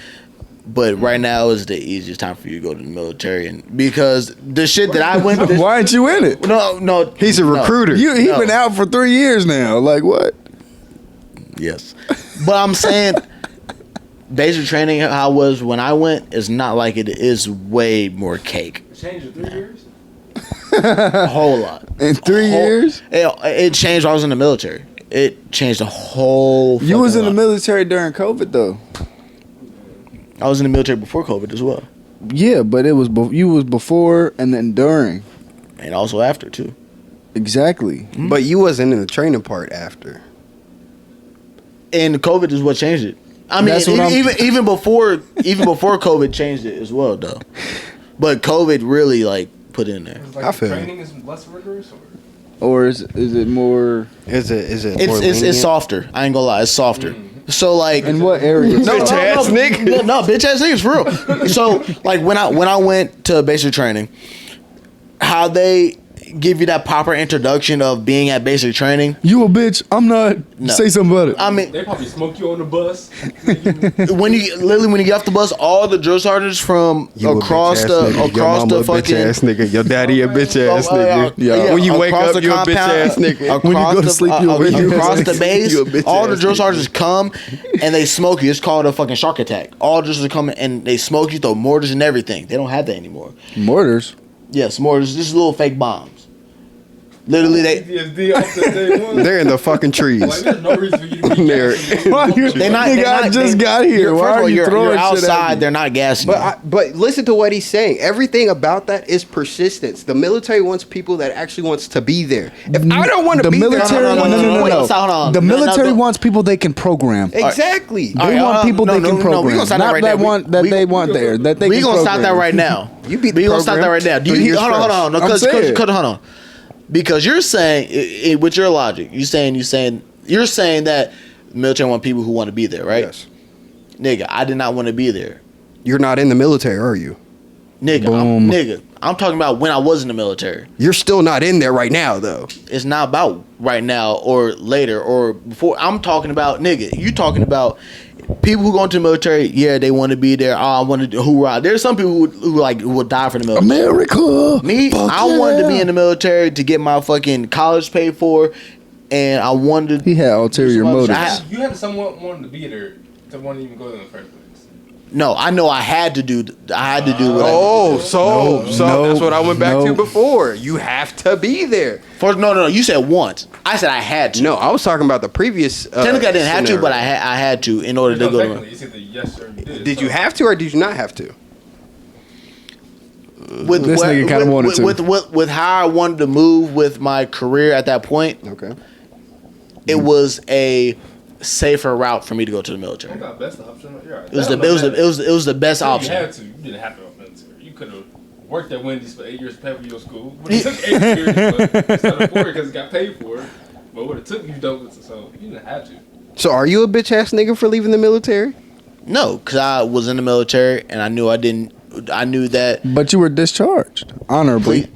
but right now is the easiest time for you to go to the military, and because the shit that I went through. Why aren't you in it? No, He's a recruiter. He No. been out for 3 years now. Like, what? Yes, but I'm saying basic training how it was when I went is not like it is way more cake. Changed in 3 years? A whole lot. In 3 years? It changed when I was in the military. It changed a whole. You was in fucking the lot. military during COVID, though. I was in the military before COVID as well, Yeah, but it was you was before and then during. and also after too. Exactly. But you wasn't in the training part after. And COVID is what changed it. I mean, That's what even before COVID changed it as well, though. But COVID really like put in there. It's like I feel you. training is less rigorous, Or is it more? Is it more It's lenient? softer. I ain't gonna lie, it's softer. So like In what area? Bitch ass nigga. No, bitch ass niggas for real. So like when I went to basic training, how they give you that proper introduction of being at basic training. You a bitch? I'm not. No. Say something about it. I mean, they probably smoke you on the bus. when you get off the bus, all the drill sergeants from You a across bitch the ass nigga. Your across mama the a fucking bitch ass nigga. Your daddy a bitch ass nigga. Yeah. When you wake across up, the you a bitch compound, ass nigga. When you go to across sleep, you a bitch ass across the nigga. base. You a bitch All the ass drill nigga. sergeants come and they smoke you. It's called a fucking shark attack. All drill sergeants come and they smoke you, throw mortars and everything. They don't have that anymore. Mortars. Yes, mortars. Just little fake bombs. Literally, they PTSD off the day one. They're in the fucking Like, trees. there's no reason for you to be They're- gassing. Why you- They not. Nigga, they I not- just they- got here. you're- Why first of are all, you you're throwing shit at outside. me? They're not gassing you. But listen to what he's saying. Everything about that is persistence. The military wants people that actually wants to be there. If I don't want to The be military, there, I don't wanna Wait, do it. stop, hold on. The No, no, military don't- wants people they can program. Exactly. All They right, want people no, they no, can no, program. we gonna stop that Not right that there. want that We- they want there. That they We can gonna stop that program. right now. You beat the We gonna stop that program. right now. Do 3 you years hold on, fresh. hold on, no, I'm cause saying. hold on, because you're saying with your logic, you're saying that the military want people who want to be there, right? Yes. Nigga, I did not want to be there. You're not in the military, are you? Boom. I'm talking about when I was in the military. You're still not in there right now, though. It's not about right now or later or before. I'm talking about, nigga, you talking about people who go into the military. Yeah, they want to be there. Oh, I want to hoorah. There's some people who will die for the military. America. Me, Fuck I wanted to be yeah. in the military to get my fucking college paid for, and I wanted. He had ulterior motives. You had someone wanting to be there to want to even go there in the first place. No, I know I had to do. I had to do what. Oh, so No, that's what I went back to no. before. You have to be there. First, no. You said once. I said I had to. No, I was talking about the previous. Technically, I didn't have to, scenario. but I had to in order to No, go. technically, To, you said that yes, sir, you did. Did you have to or did you not have to? with This nigga kinda wanted to. With how I wanted to move with my career at that point, Okay. it was a safer route for me to go to the You military. got best option. You're right. It was the best You option. had to. You didn't have to go military. You could have worked at Wendy's for 8 years to pay for your school. But it took 8 years, but instead of 4 because it got paid for. But what it took you don't. So you didn't have to. So are you a bitch ass nigga for leaving the military? No, because I was in the military and I knew I didn't. I knew that But you were discharged honorably.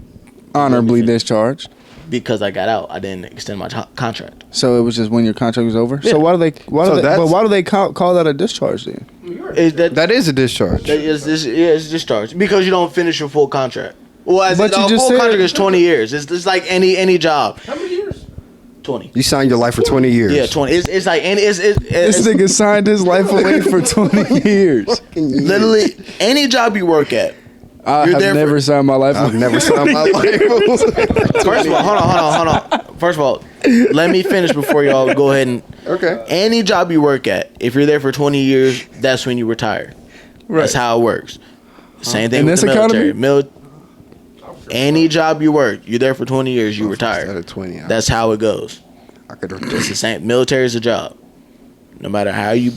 Honorably discharged. because I got out, I didn't extend my contract. So it was just when your contract was over. Yeah. So why do they? Why So do they? that's- But why do they call that a discharge then? That is a discharge. It's discharged because you don't finish your full contract. Well, as But the you just full said- contract is 20 years. It's like any job. How many years? 20. You signed your life for 20 years. Yeah, 20. It's like This it's nigga signed his life away for 20 years. literally any job you work at. I You're there have for- never signed my life. I've never signed my life. First of all, hold on. First of all, let me finish before y'all go ahead and. Okay. Any job you work at, if you're there for 20 years, that's when you retire. That's how it works. Same thing In with the this military. economy? Any job you work, you're there for 20 years, you Instead retire. of 20. That's how it goes. I could It's the same. Military is a job. No matter how you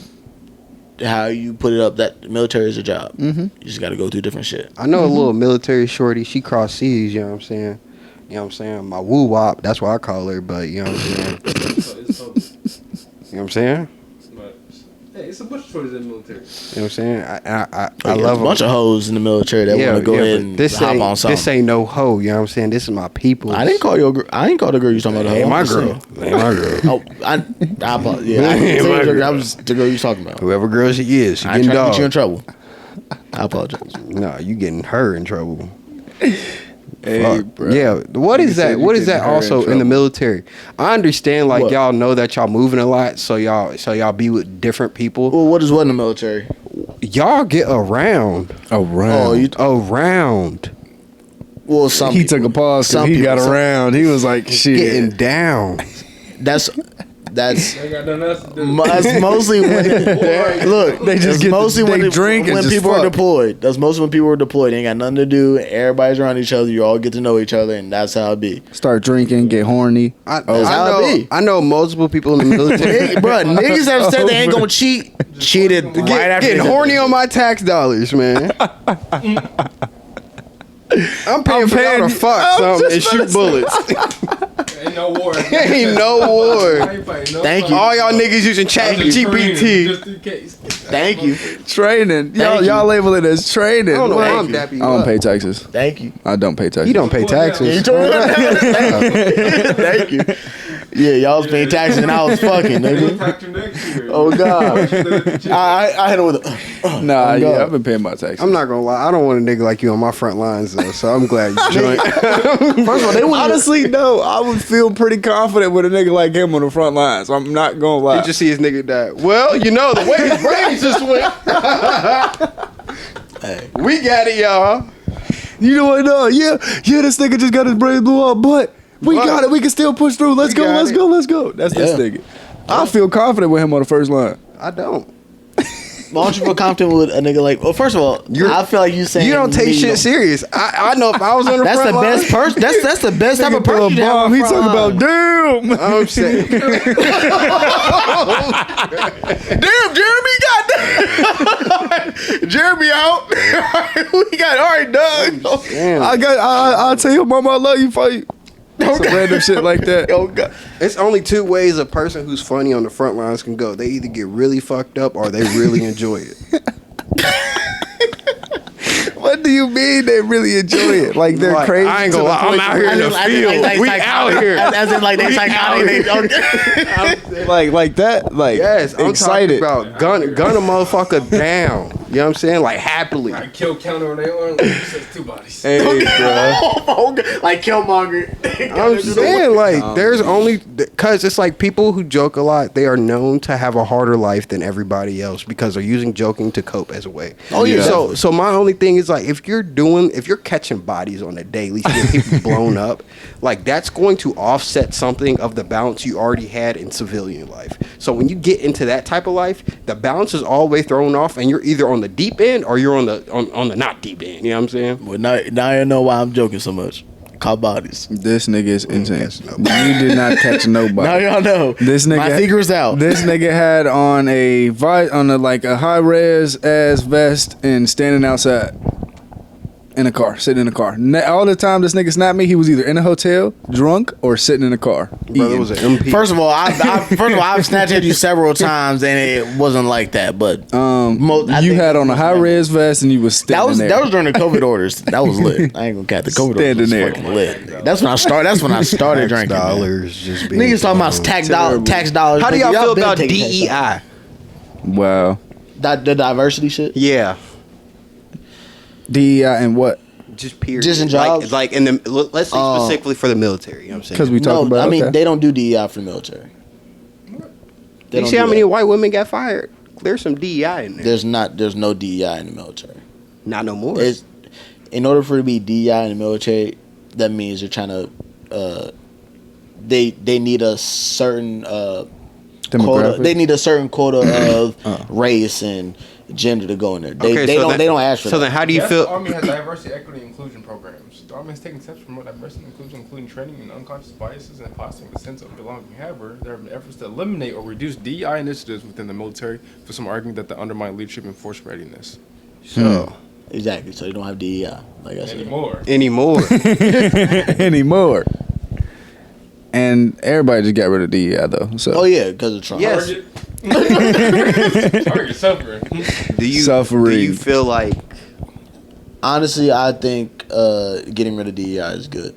put it up, that military is a job. Mm-hmm. You just got to go through different shit. I know a little military shorty. She crossed seas. You know what I'm saying? You know what I'm saying? My woo wop. That's what I call her. But you know what I'm saying? So, You know what I'm saying? but, hey, it's a bunch of choices in the military. You know what I'm saying? I There's love a bunch of hoes in the military that want to go ahead but and this hop ain't, on something. This ain't no hoe. You know what I'm saying? This is my people. I didn't call you. I ain't call the girl you talking about. A hoe. Ain't my I'm just girl. saying. Ain't my girl. Oh, I apologize. Yeah, I didn't say the girl. I was the girl you talking about. Whoever girl she is, she I ain't getting trying to get you in dog. trouble. I apologize. No, you getting her in trouble. Hey, Fuck. bro. Yeah, what Nigga is said that? you What is getting that her in also in the trouble. military? I understand, like What? y'all know that y'all moving a lot, so y'all be with different people. Well, what is what in the military? Y'all get around, Around. Oh, you. around, Well, some He people. took a pause because Some he got people- around. He was like, shit. getting down. That's They ain't got nothing else to do. that's mostly when look. They just that's get mostly they when drink and when just people are fuck. deployed. That's mostly when people are deployed. They ain't got nothing to do. Everybody's around each other. You all get to know each other, and that's how it be. Start drinking, get horny. I That's how it be. know multiple people in the military. Bro, niggas have said they ain't gonna cheated right after Getting they did horny that on my tax dollars, man. I'm paying for y'all to fuck something and shoot bullets. Ain't no war. Ain't no war. Thank you. All y'all niggas using chat GPT. Just in case. Thank you. Training. Thank Y'all you. label it as training. I don't know What? why I'm dapping you I don't up. pay taxes. Thank you. I don't pay taxes. You don't pay taxes. Thank you. Yeah, y'all was paying taxes and I was fucking, nigga. Oh God. I hit it with a. Nah, Oh, yeah, God. I've been paying my taxes. I'm not gonna lie. I don't want a nigga like you on my front lines though. So I'm glad you joined. First of all, they wouldn't. Honestly, no, I would feel pretty confident with a nigga like him on the front lines. I'm not gonna lie. You just see his nigga die. Well, you know the way his brains just went. Hey. We got it, y'all. You know what? No, yeah, this nigga just got his brain blew up, but we But- got it. We can still push through. Let's We go. got Let's it. go. Let's go. That's this Yeah. nigga. I feel confident with him on the first line. I don't. Why don't you feel confident with a nigga like? Well, first of all, I feel like you saying You don't take me, shit serious. I know if I was on the That's front the best line, person. That's the best type of Nigga person. throw a bomb. He talking about damn. I'm saying. Damn, Jeremy got Jeremy out. We got all right, Doug. Damn. I'll tell your mama I love you for you. Some random shit like that. Oh God. It's only two ways a person who's funny on the front lines can go. They either get really fucked up or they really enjoy it. What do you mean they really enjoy it? Like they're Like, crazy. I ain't to gonna the lie, I'm point out here in the field. We out here. As in, like they psychotic. like that. Like Yes, I'm excited. talking about gun a motherfucker down. You know what I'm saying? Like happily. I kill counter on their arm. Like, it says 2 bodies. Hey, bro. Like Killmonger. I'm saying like there's only because it's like people who joke a lot. They are known to have a harder life than everybody else because they're using joking to cope as a way. Oh, yeah. So my only thing is like if you're catching bodies on a daily, getting people blown up, like that's going to offset something of the balance you already had in civilian life. So when you get into that type of life, the balance is all the way thrown off, and you're either on the deep end or you're on the not deep end. You know what I'm saying? Well, now you know why I'm joking so much. Caught bodies. This nigga is insane. Catch nobody. You did not catch nobody. Now y'all know. This nigga, my secret's out. This nigga had on a high res ass vest and standing outside in a car, sitting in a car. All the time this nigga snapped me, he was either in a hotel, drunk, or sitting in a car. Brother eating. was an MP. First of all, I've Snapchatted you several times and it wasn't like that. But I you think had on a most high of res vest and you was standing there. that was during the COVID orders. That was lit. I ain't gonna cat the COVID Standing orders. there. Was fucking lit. That's when I started drinking. Man. dollars just being Niggas talking about blown. tax dollars. How do y'all Nigga, feel been about taking tax DEI? Wow. dollars. The diversity shit. Yeah, DEI and what? just period. Just in jobs? like in the let's say specifically for the military. You know what I'm saying? Because we No, talk about. I mean okay. they don't do DEI for the military. They you don't see do how many that. white women got fired? There's some DEI in there. There's no DEI in the military. Not no more. It's, in order for it to be DEI in the military, that means they're trying to they need a certain quota. Demographic? They need a certain quota of race and gender to go in there. They don't ask for So that. then, how do you Yes, feel? the Army has diversity, equity, and inclusion programs. The Army has taken steps to promote diversity and inclusion, including training in unconscious biases and fostering a sense of belonging. However, there have been efforts to eliminate or reduce DEI initiatives within the military, for some arguing that they undermine leadership and force readiness. So Exactly. So they don't have DEI, like I said. Anymore. anymore. And everybody just got rid of DEI though. So Oh yeah, because of Trump. Yes. Target suffering. do you Suffering. feel like Honestly, I think getting rid of DEI is good.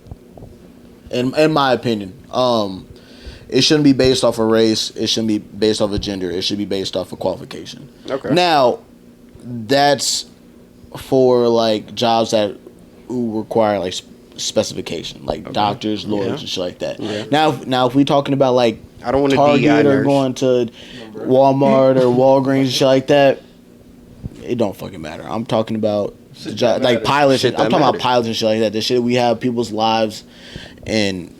In my opinion, it shouldn't be based off of race. It shouldn't be based off of gender. It should be based off of qualification. Okay. Now, that's for like jobs that who require like specification, like doctors, lawyers, and shit like that. Yeah. Now, if we talking about like I don't want a DEI Target or nurse. going to Walmart or Walgreens and shit like that, it don't fucking matter. I'm talking about the job, like pilots. Shit I'm that talking about matters. pilots and shit like that. The shit we have people's lives in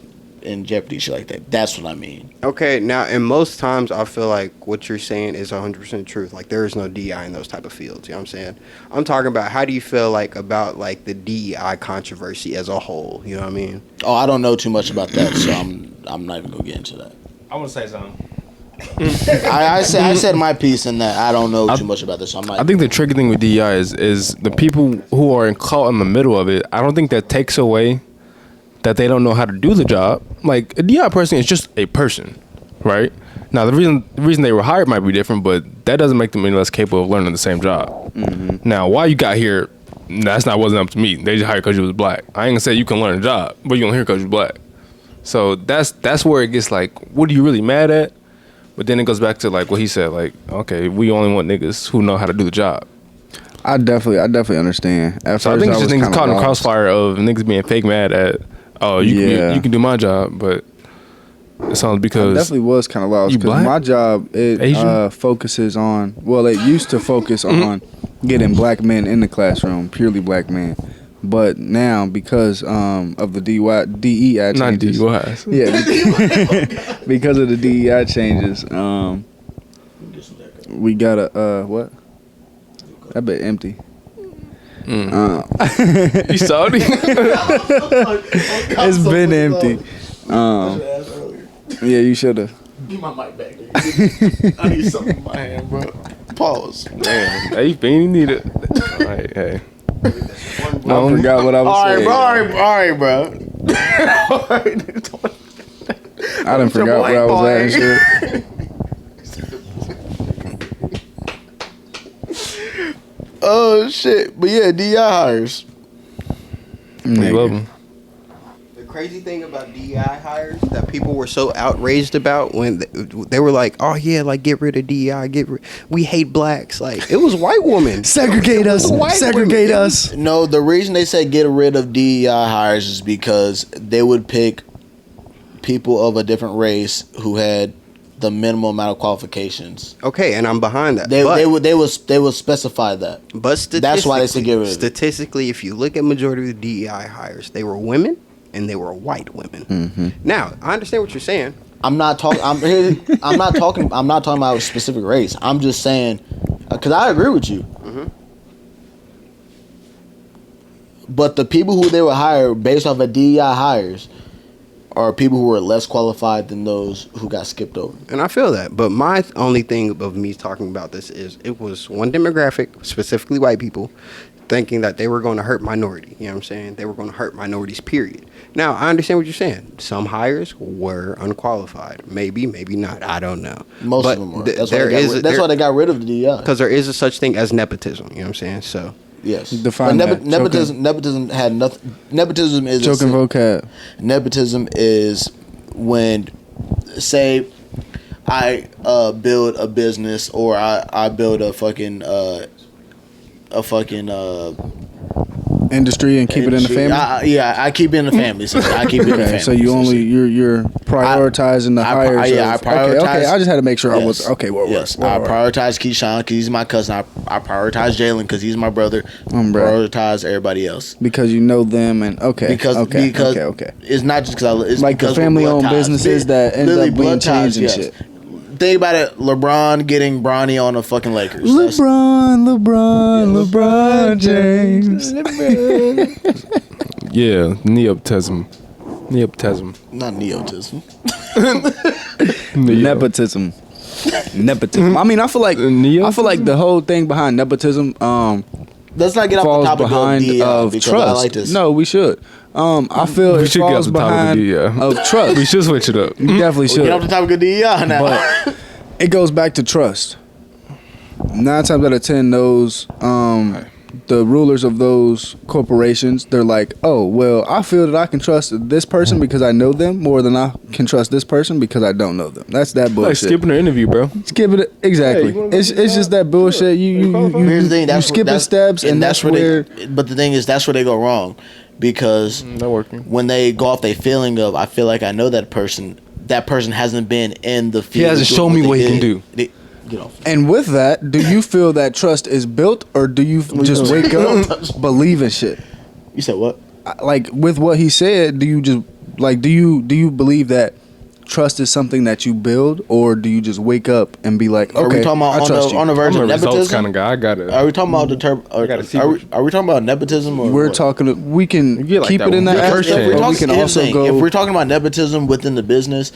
jeopardy, shit like that. That's what I mean. Okay, now, and most times I feel like what you're saying is 100% truth. Like, there is no DEI in those type of fields. You know what I'm saying? I'm talking about how do you feel like about like the DEI controversy as a whole? You know what I mean? Oh, I don't know too much about that, so I'm not even gonna get into that. I want to say something. I said my piece in that. I don't know too much about this. So I'm not. I think the tricky thing with DEI is the people who are caught in the middle of it. I don't think that takes away that they don't know how to do the job. Like a DEI person is just a person, right? Now the reason they were hired might be different, but that doesn't make them any less capable of learning the same job. Mm-hmm. Now, why you got here? Wasn't up to me. They just hired because you was black. I ain't gonna say you can learn a job, but you don't here because you're black. So that's where it gets like, what are you really mad at? But then it goes back to like what he said, like, okay, we only want niggas who know how to do the job. I definitely understand. At So I first think it's just was niggas kinda caught in the lost. crossfire of niggas being fake mad at, you can do my job, but it sounds I because definitely was kind of lost You because black? my job Asian? focuses on. Well, it used to focus on getting black men in the classroom, purely black men. But now, because of the DEI not changes, DUIs. yeah, because of the DEI changes, we gotta what? That bit empty. You salty? It's been empty. Yeah, you should have. Give my mic back. I need something in my hand, bro. Pause. Damn, hey, you need it. All right, hey. I forgot what I was saying. All right, bro. I done forgot where I was at and shit. Oh shit! But yeah, DI hires. We love them. The crazy thing about DEI hires that people were so outraged about when they were like, "Oh yeah, like get rid of DEI, we hate blacks." Like it was white women. Segregate us. Segregate us. No, the reason they said get rid of DEI hires is because they would pick people of a different race who had the minimum amount of qualifications. Okay, and I'm behind that. They would specify that. But that's why they said get rid of it. Statistically, if you look at majority of the DEI hires, they were women and they were white women. Mm-hmm. Now, I understand what you're saying. I'm not talking. I'm not talking about a specific race. I'm just saying because I agree with you. Mm-hmm. But the people who they were hired based off of DEI hires are people who were less qualified than those who got skipped over. And I feel that. But my only thing of me talking about this is it was one demographic, specifically white people, thinking that they were going to hurt minority. You know what I'm saying? They were going to hurt minorities, period. Now, I understand what you're saying. Some hires were unqualified. Maybe, maybe not. I don't know. Most of them were. That's why they got rid of the DEI. Because there is a such thing as nepotism. You know what I'm saying? So... Yes. Define that. Nepotism had nothing. Nepotism is Joking vocab. Nepotism is when, say, I build a business or I build a fucking industry and keep it in the family. I keep it in the family. So I keep it in the family. So you only you're prioritizing the hires. I prioritize. Okay, I just had to make sure yes, I was okay. I prioritize Keyshawn because he's my cousin. I prioritize Jalen because he's my brother. Prioritize everybody else because you know them and because it's not just because it's like the family-owned businesses that end up being changed and shit. Think about it. LeBron getting Bronny on the fucking Lakers. LeBron James. Yeah, nepotism. Not nepotism. Nepotism. I mean, I feel like the whole thing behind nepotism. Let's not get off the topic of trust. I like this. No, we should. I feel we it should get off falls the topic behind of trust. We should switch it up. You definitely should. Get off the topic of DEI now. But it goes back to trust. 9 times out of 10, those the rulers of those corporations, they're like, oh, well, I feel that I can trust this person because I know them more than I can trust this person because I don't know them. That's that bullshit. Like skipping an interview, bro. Skip it exactly. Hey, it's just that bullshit. You Here's the thing, you skipping steps, and that's where. But the thing is, that's where they go wrong, because not working. When they go off their feeling of, I feel like I know that person. That person hasn't been in the field. He hasn't shown me what he can do. And with that, do you feel that trust is built, or do you just wake up believing shit? You said what? Like with what he said, do you just like do you believe that trust is something that you build, or do you just wake up and be like, okay, are we talking about I trust on the verge I'm of a results nepotism? kind of guy. I got it. Are we talking about the term? Are we talking about nepotism? Or we're what? talking. We can like keep that it in that first aspect, chance. but we can also go. If we're talking about nepotism within the business,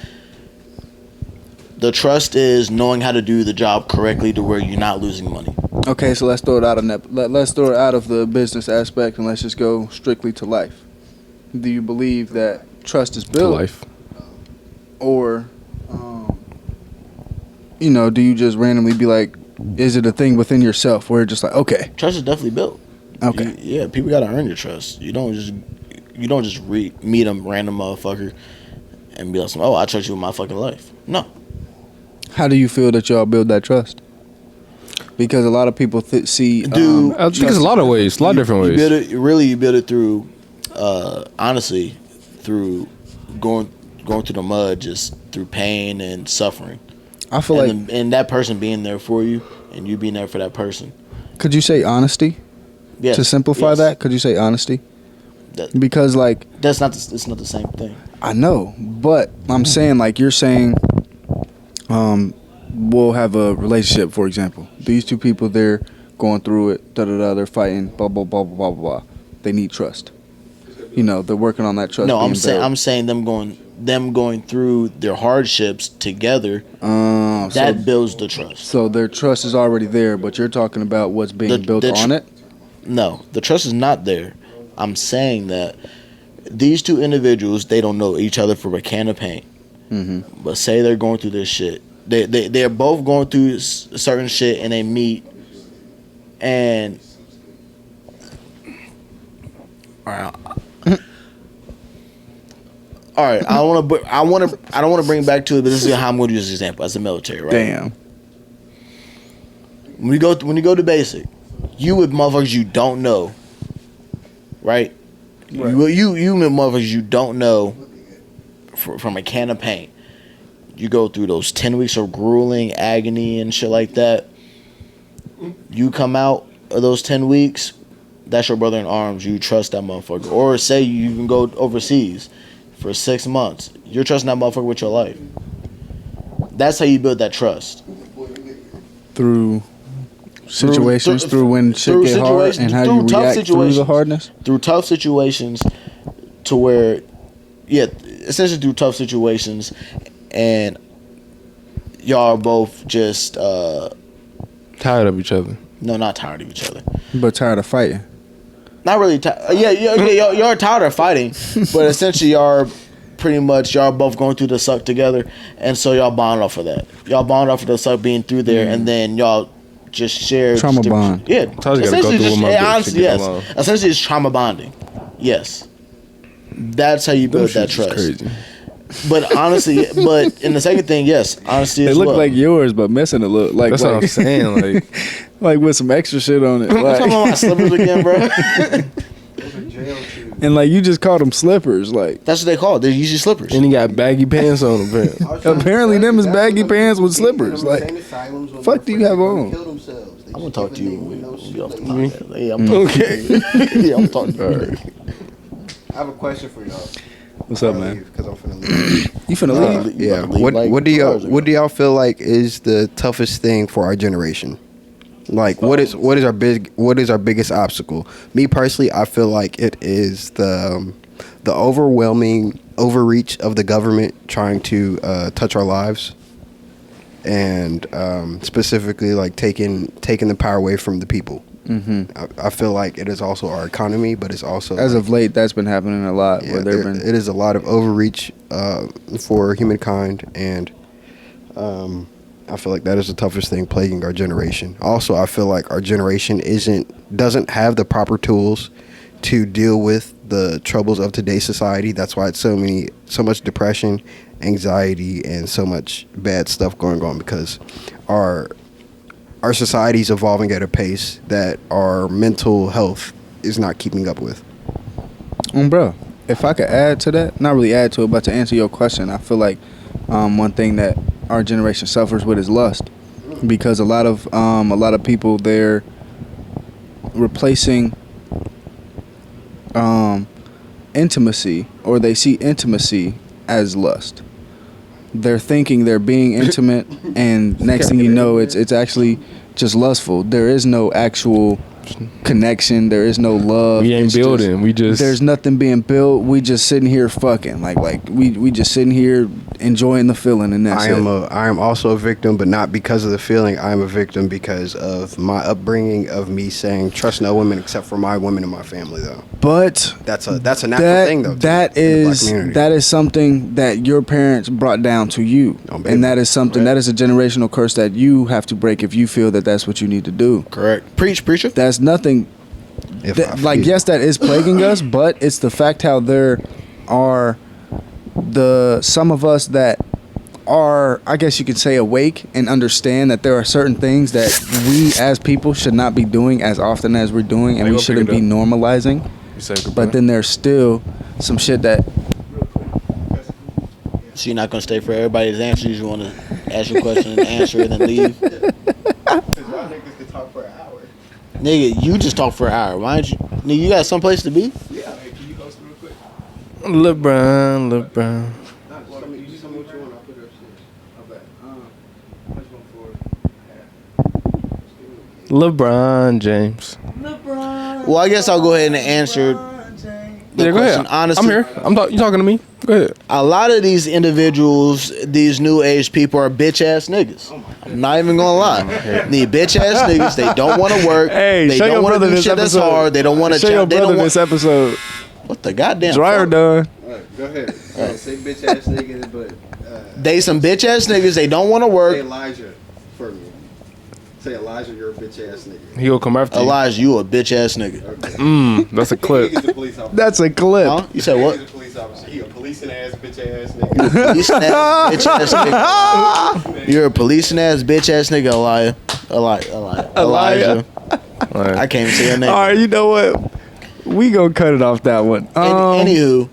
The trust is knowing how to do the job correctly to where you're not losing money. Okay, so let's throw it out of let's throw it out of the business aspect and let's just go strictly to life. Do you believe that trust is To built, life. or, do you just randomly be like, is it a thing within yourself where you're just like, okay, Trust is definitely built. okay, Yeah, people gotta earn your trust. You don't just meet a random motherfucker and be like, oh, I trust you with my fucking life. No. how do you feel that y'all build that trust? Because a lot of people see, I think there's a lot of ways, a lot of different ways. You build it through, honestly, through going through the mud, just through pain and suffering. I feel and that person being there for you and you being there for that person. Could you say honesty? Yes. To simplify Yes. that, could you say honesty? That- Because like, it's not the same thing. I know, but I'm saying like you're saying, we'll have a relationship, for example. These two people, they're going through it, they're fighting, blah blah blah blah blah blah. They need trust. They're working on that trust. No, being I'm saying them going through their hardships together. That builds the trust. So their trust is already there, but you're talking about what's being built on it. No, the trust is not there. I'm saying that these two individuals, they don't know each other for a can of paint. Mm-hmm. But say they're going through this shit. They're both going through certain shit, and they meet. And all right. I don't want to bring it back to it, but this is how I'm going to use this example as the military, right? Damn. When you go to basic, you with motherfuckers you don't know, right? You with motherfuckers you don't know from a can of paint. You go through those 10 weeks of grueling agony and shit like that. You come out of those 10 weeks, that's your brother in arms. You trust that motherfucker. Or say you can go overseas for 6 months. You're trusting that motherfucker with your life. That's how you build that trust. Through situations, through when shit get hard, and how you react through the hardness. Through tough situations, to where, essentially through tough situations, and y'all are both just Tired of each other. no, not tired of each other. But tired of fighting. Not really tired. Y'all are tired of fighting, but essentially y'all both going through the suck together, and so y'all bond off of that. Y'all bond off of the suck being through there, and then y'all just share Trauma bond. Yeah, Sometimes you gotta go through with my bitch to honestly, get yes. along. Essentially, it's trauma bonding. Yes, that's how you build that trust. Crazy. But honestly, in the second thing, yes, honesty They as look well. like yours, but missing a look. Like That's what I'm saying. Like, like with some extra shit on it. I'm talking about my slippers again, bro. And like you just called them slippers. Like That's what they call it. They're usually slippers. and he got baggy pants on him. apparently them is baggy pants with slippers. Like fuck do you have on? I'm gonna talk to you when we get off the podcast. Yeah, I'm talking to you. Yeah, I'm talking to you. I have a question for y'all. What's up, man? Because I'm finna leave. You finna leave? Yeah. What do y'all feel like is the toughest thing for our generation? Like what is our biggest obstacle? Me personally, I feel like it is the overwhelming overreach of the government trying to touch our lives, and specifically like taking the power away from the people. Mm-hmm. I feel like it is also our economy, but it's also As of late, that's been happening a lot. yeah, where it is a lot of overreach for humankind, and I feel like that is the toughest thing plaguing our generation. Also, I feel like our generation doesn't have the proper tools to deal with the troubles of today's society. That's why it's so much depression, anxiety, and so much bad stuff going on, because our society is evolving at a pace that our mental health is not keeping up with. Bro, if I could add to that, not really add to it, but to answer your question, I feel like one thing that our generation suffers with is lust, because a lot of people, they're replacing intimacy, or they see intimacy as lust. They're thinking they're being intimate, and next thing you know, it's actually just lustful. There is no actual connection. There is no love. We ain't It's building. We just there's nothing being built. We just sitting here fucking like we just sitting here enjoying the feeling, and that's I am also a victim, but not because of the feeling. I am a victim because of my upbringing of me saying trust no women except for my women and my family, though. But That's a natural thing, though. That is something that your parents brought down to you, and that is something that is a generational curse that you have to break if you feel that that's what you need to do. Correct. Preacher. That's nothing. Yes, that is plaguing us, but it's the fact how there are some of us that are, I guess you could say, awake and understand that there are certain things that we as people should not be doing as often as we're doing, and we shouldn't be normalizing. But then there's still some shit that. So you're not gonna stay for everybody's answer. You just want to ask your question and answer it and then leave. Nigga, you just talk for an hour. Why don't you? Nigga, you got someplace to be? Yeah, hey, can you host real quick? LeBron. LeBron James. Well, I guess I'll go ahead and answer the Go question. ahead. Honestly, I'm here. You talking to me? Go ahead. a lot of these individuals, these new age people, are bitch ass niggas. I'm not even gonna lie. These bitch ass niggas, they don't want to work. Hey, they show your don't want to brother do this shit that's episode. hard. They don't want to. Show your They brother don't want. this episode. What the goddamn? Dryer fuck? done. Go ahead. Say bitch ass niggas, but They some bitch ass niggas. They don't want to say work. Elijah for me. Say Elijah, you're a bitch ass nigga. He'll come after you. Elijah, you a bitch ass nigga. That's a clip. He's a police officer. That's a clip. Huh? You said what? He's a police officer. He a policing ass bitch ass nigga. Policing ass bitch ass nigga. You're a policing ass bitch ass nigga, Elijah. I can't even say your name. All right, you know what? We gonna cut it off that one. Anywho,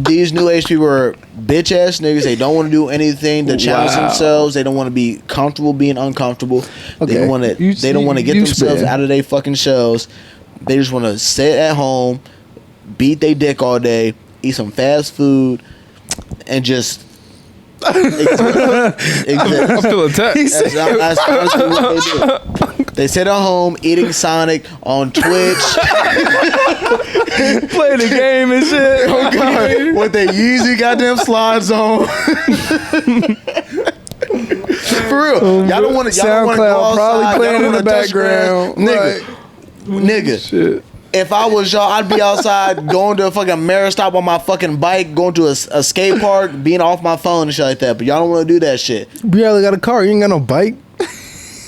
these new age people are bitch ass niggas. They don't want to do anything to challenge themselves. They don't want to be comfortable being uncomfortable. They don't want to. They don't want to get themselves out of their fucking shells. They just want to sit at home, beat their dick all day, eat some fast food, and just. I feel attacked. That's honestly what they do. They sit at home eating Sonic on Twitch. Play the game and shit. Oh God, with their Yeezy goddamn slides on. For real, y'all don't want to. Y'all don't want to go outside. Probably playing y'all in the background, nigga. Shit. If I was y'all, I'd be outside going to a fucking Marriott stop on my fucking bike, going to a skate park, being off my phone and shit like that. But y'all don't want to do that shit. You barely got a car. You ain't got no bike.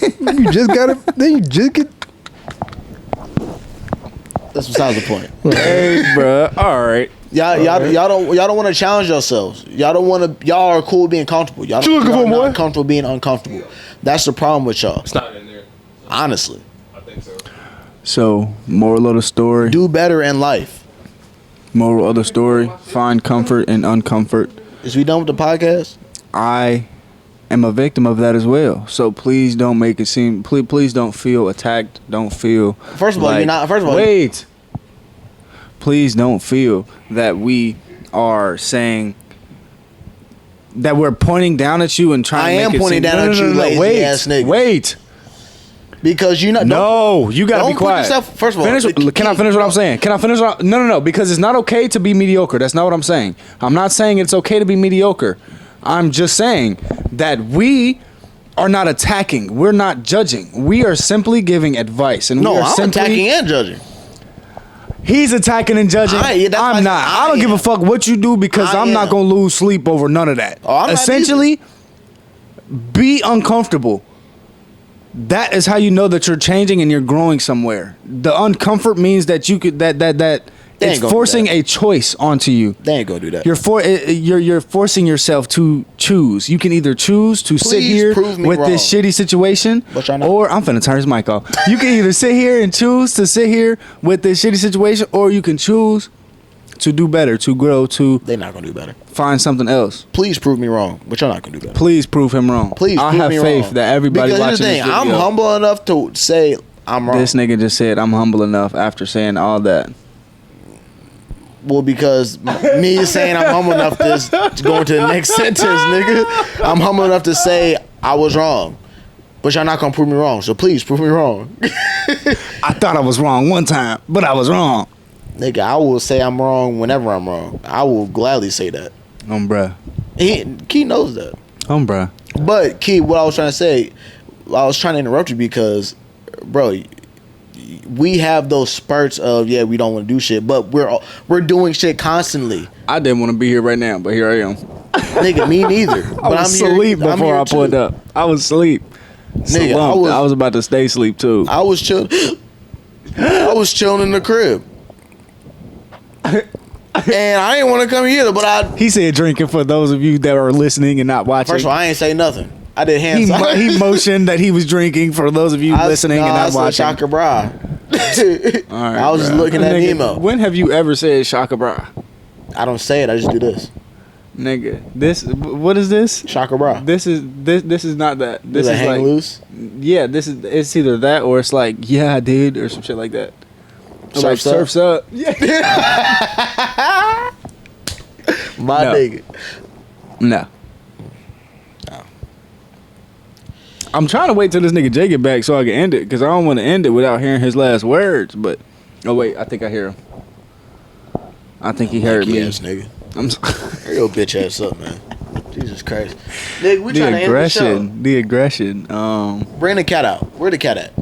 You just got it. Then you just get. That's besides the point. Hey, bro. All right. Y'all don't want to challenge yourselves. Y'all don't want to. Y'all are cool being comfortable. Y'all What you looking for, not boy? comfortable being uncomfortable. That's the problem with y'all. It's not in there. Honestly, I think so. So, moral of the story. do better in life. Moral of the story. Find comfort in uncomfort. Is we done with the podcast? I am a victim of that as well. So please don't make it seem. Please don't feel attacked. Don't feel. First of all, you're not. First of all, wait. Please don't feel that we are saying that we're pointing down at you and trying. I to am make it pointing seem, down at you, lazy wait, ass nigga. Wait. Because you not. No, you gotta don't be put quiet. yourself- first of all, can I finish what I'm saying? Can I finish? No. Because it's not okay to be mediocre. That's not what I'm saying. I'm not saying it's okay to be mediocre. I'm just saying that we are not attacking. We're not judging. We are simply giving advice. And No, we are I'm attacking and judging. He's attacking and judging. I'm not. I don't give a fuck what you do because I'm not gonna lose sleep over none of that. Oh, I'm not Essentially, be uncomfortable. That is how you know that you're changing and you're growing somewhere. The uncomfort means that you could that They it's ain't gonna do forcing that. a choice onto you. They ain't gonna do that. You're forcing yourself to choose. You can either choose to sit Please here prove me with this wrong. shitty situation, But y'all not. or I'm finna turn his mic off. You can either sit here and choose to sit here with this shitty situation, or you can choose to do better, to grow, to They're not gonna do better. find something else. Please prove me wrong, but y'all not gonna do better. Please prove him wrong. Please, I prove have me faith wrong. that everybody because watching here's the this thing, video. I'm humble enough to say I'm wrong. This nigga just said I'm humble enough after saying all that. Well, because me saying I'm humble enough to go into the next sentence, nigga. I'm humble enough to say I was wrong. but y'all not gonna prove me wrong. So please prove me wrong. I thought I was wrong one time, but I was wrong. Nigga, I will say I'm wrong whenever I'm wrong. I will gladly say that. Bruh. Key knows that. Bruh. But Key, what I was trying to say, I was trying to interrupt you because, bro, we have those spurts of we don't want to do shit, but we're doing shit constantly. I didn't want to be here right now, but here I am. Nigga, me neither. I was asleep before I pulled up. I was asleep. Nigga, I was about to stay asleep too. I was chilling. I was chilling in the crib. And I didn't want to come here, but He said drinking for those of you that are listening and not watching. First of all, I ain't say nothing. I did hands. He motioned that he was drinking for those of you listening and not watching. Shaka bra. Right, I was just looking at Nemo. When have you ever said Shaka bra? I don't say it. I just do this. Nigga, what is this? Shaka bra. This is not that. This is hang like loose. Yeah, it's either that or it's like I did or some shit like that. Surf's like up. surf's up. Yeah. My nigga. No. I'm trying to wait till this nigga Jay get back so I can end it because I don't want to end it without hearing his last words. But wait, I think I hear him. I think he heard me. Yes, nigga. I'm Hurry your bitch ass up, man. Jesus Christ, nigga. We trying to end the show. The aggression. Bring the cat out. Where the cat at?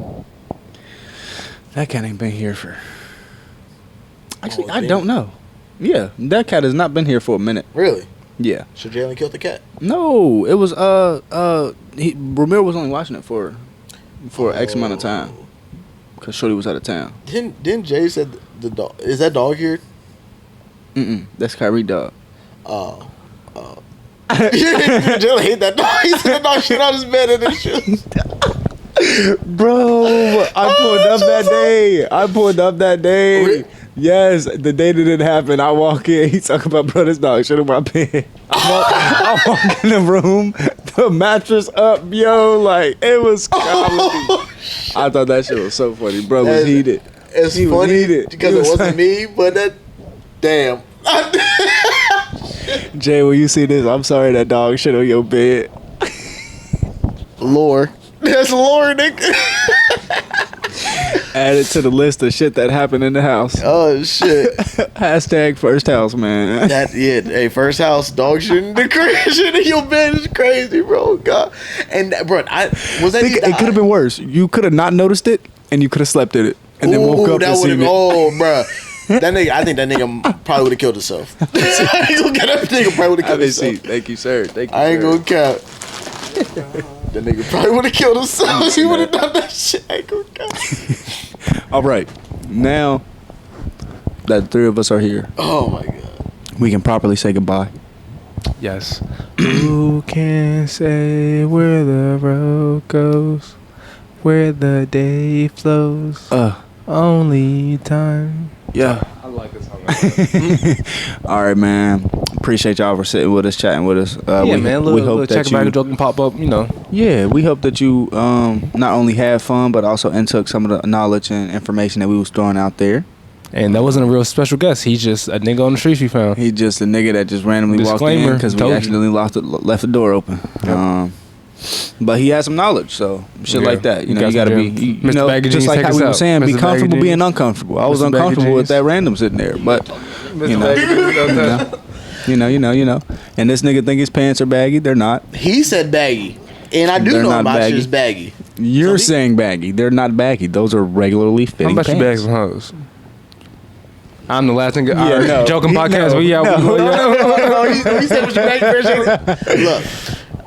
That cat ain't been here for. Actually, I don't know. Yeah, that cat has not been here for a minute. Really? Yeah. So Jalen killed the cat? No, it was Ramir was only watching it for X amount of time because Shorty was out of town. Didn't Jay said the dog? Is that dog here? That's Kyrie dog. Oh. Jalen hate that dog. He said the dog shit on his bed and his shoes. Bro, I pulled up that day. Really? Yes, the day that it happened, I walk in. He talking about, bro, this dog shit on my bed. I walk in the room, the mattress up, yo, like it was comedy. I thought that shit was so funny, bro. Was heated. It's funny because it wasn't me, but that damn. Jay, when you see this, I'm sorry that dog shit on your bed. Lore. That's lore, nigga. Add it to the list of shit that happened in the house. Oh shit. Hashtag first house, man. Hey, first house, dog shit in the crib, shit in your bed is crazy, bro. God. And bro, It could have been worse. You could have not noticed it, and you could have slept in it, and then woke up and seen it. Oh, bro. That nigga, I think that nigga probably would have killed himself. I ain't gonna get that nigga probably would have killed himself. Thank you, sir. Thank you. I ain't gonna cap. That nigga probably would have killed himself. He would have done that shit. I ain't gonna cap. All right, now that the three of us are here, Oh my god. we can properly say goodbye. Yes. Who can say where the road goes, where the day flows? Only time. Yeah. I like this song. All right, man. Appreciate y'all for sitting with us, chatting with us. Yeah, man. We hope check that back you. a joke and pop up. You know. Yeah, we hope that you not only had fun but also intook some of the knowledge and information that we was throwing out there. And that wasn't a real special guest. He's just a nigga on the streets we found. He just a nigga that just randomly walked in Disclaimer, because we told you. accidentally left the door open. Yep. But he has some knowledge, so shit Yeah. like that. You know, got you gotta some be, gems. you Mr. know, Baggy just Jeans, like take how us we were out. saying, be Mr. comfortable Baggy being Jeans. uncomfortable. I was Mr. Baggy uncomfortable with Jeans. that random sitting there, but you know. You know. And this nigga think his pants are baggy. They're not. He said baggy. And I do They're know not my shit baggy. is baggy. You're saying baggy. They're not baggy. Those are regularly How fitting about your bags pants. and hoes? I'm the last nigga. Yeah, Our no. joking podcast. No. We out. No. He said what you baggy version. Look,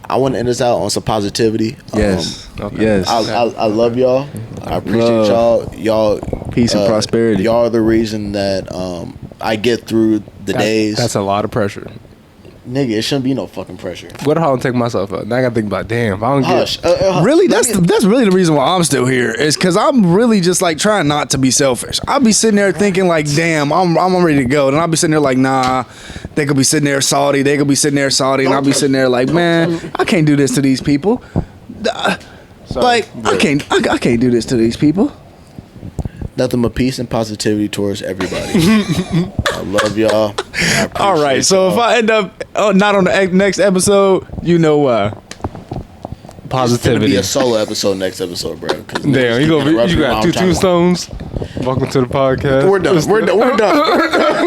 I want to end this out on some positivity. Yes. Okay. Yes. I love y'all. I appreciate y'all. Y'all Peace and prosperity. Y'all are the reason that I get through the days. That's a lot of pressure. Nigga, it shouldn't be no fucking pressure. Go to hall and take myself out. Now I gotta think about, damn, if I don't Hush. get. Really, that's really the reason why I'm still here is because I'm really just like trying not to be selfish. I'll be sitting there thinking like, damn, I'm ready to go, and I'll be sitting there like, nah, they could be sitting there salty, and I'll be sitting there like, man, I can't do this to these people. Like, I can't do this to these people. Nothing but peace and positivity towards everybody. I love y'all. All right, so if I end up not on the next episode, you know why. Positivity. Be a solo episode next episode, bro. Damn, you got two tombstones. Welcome to the podcast. We're done. We're done.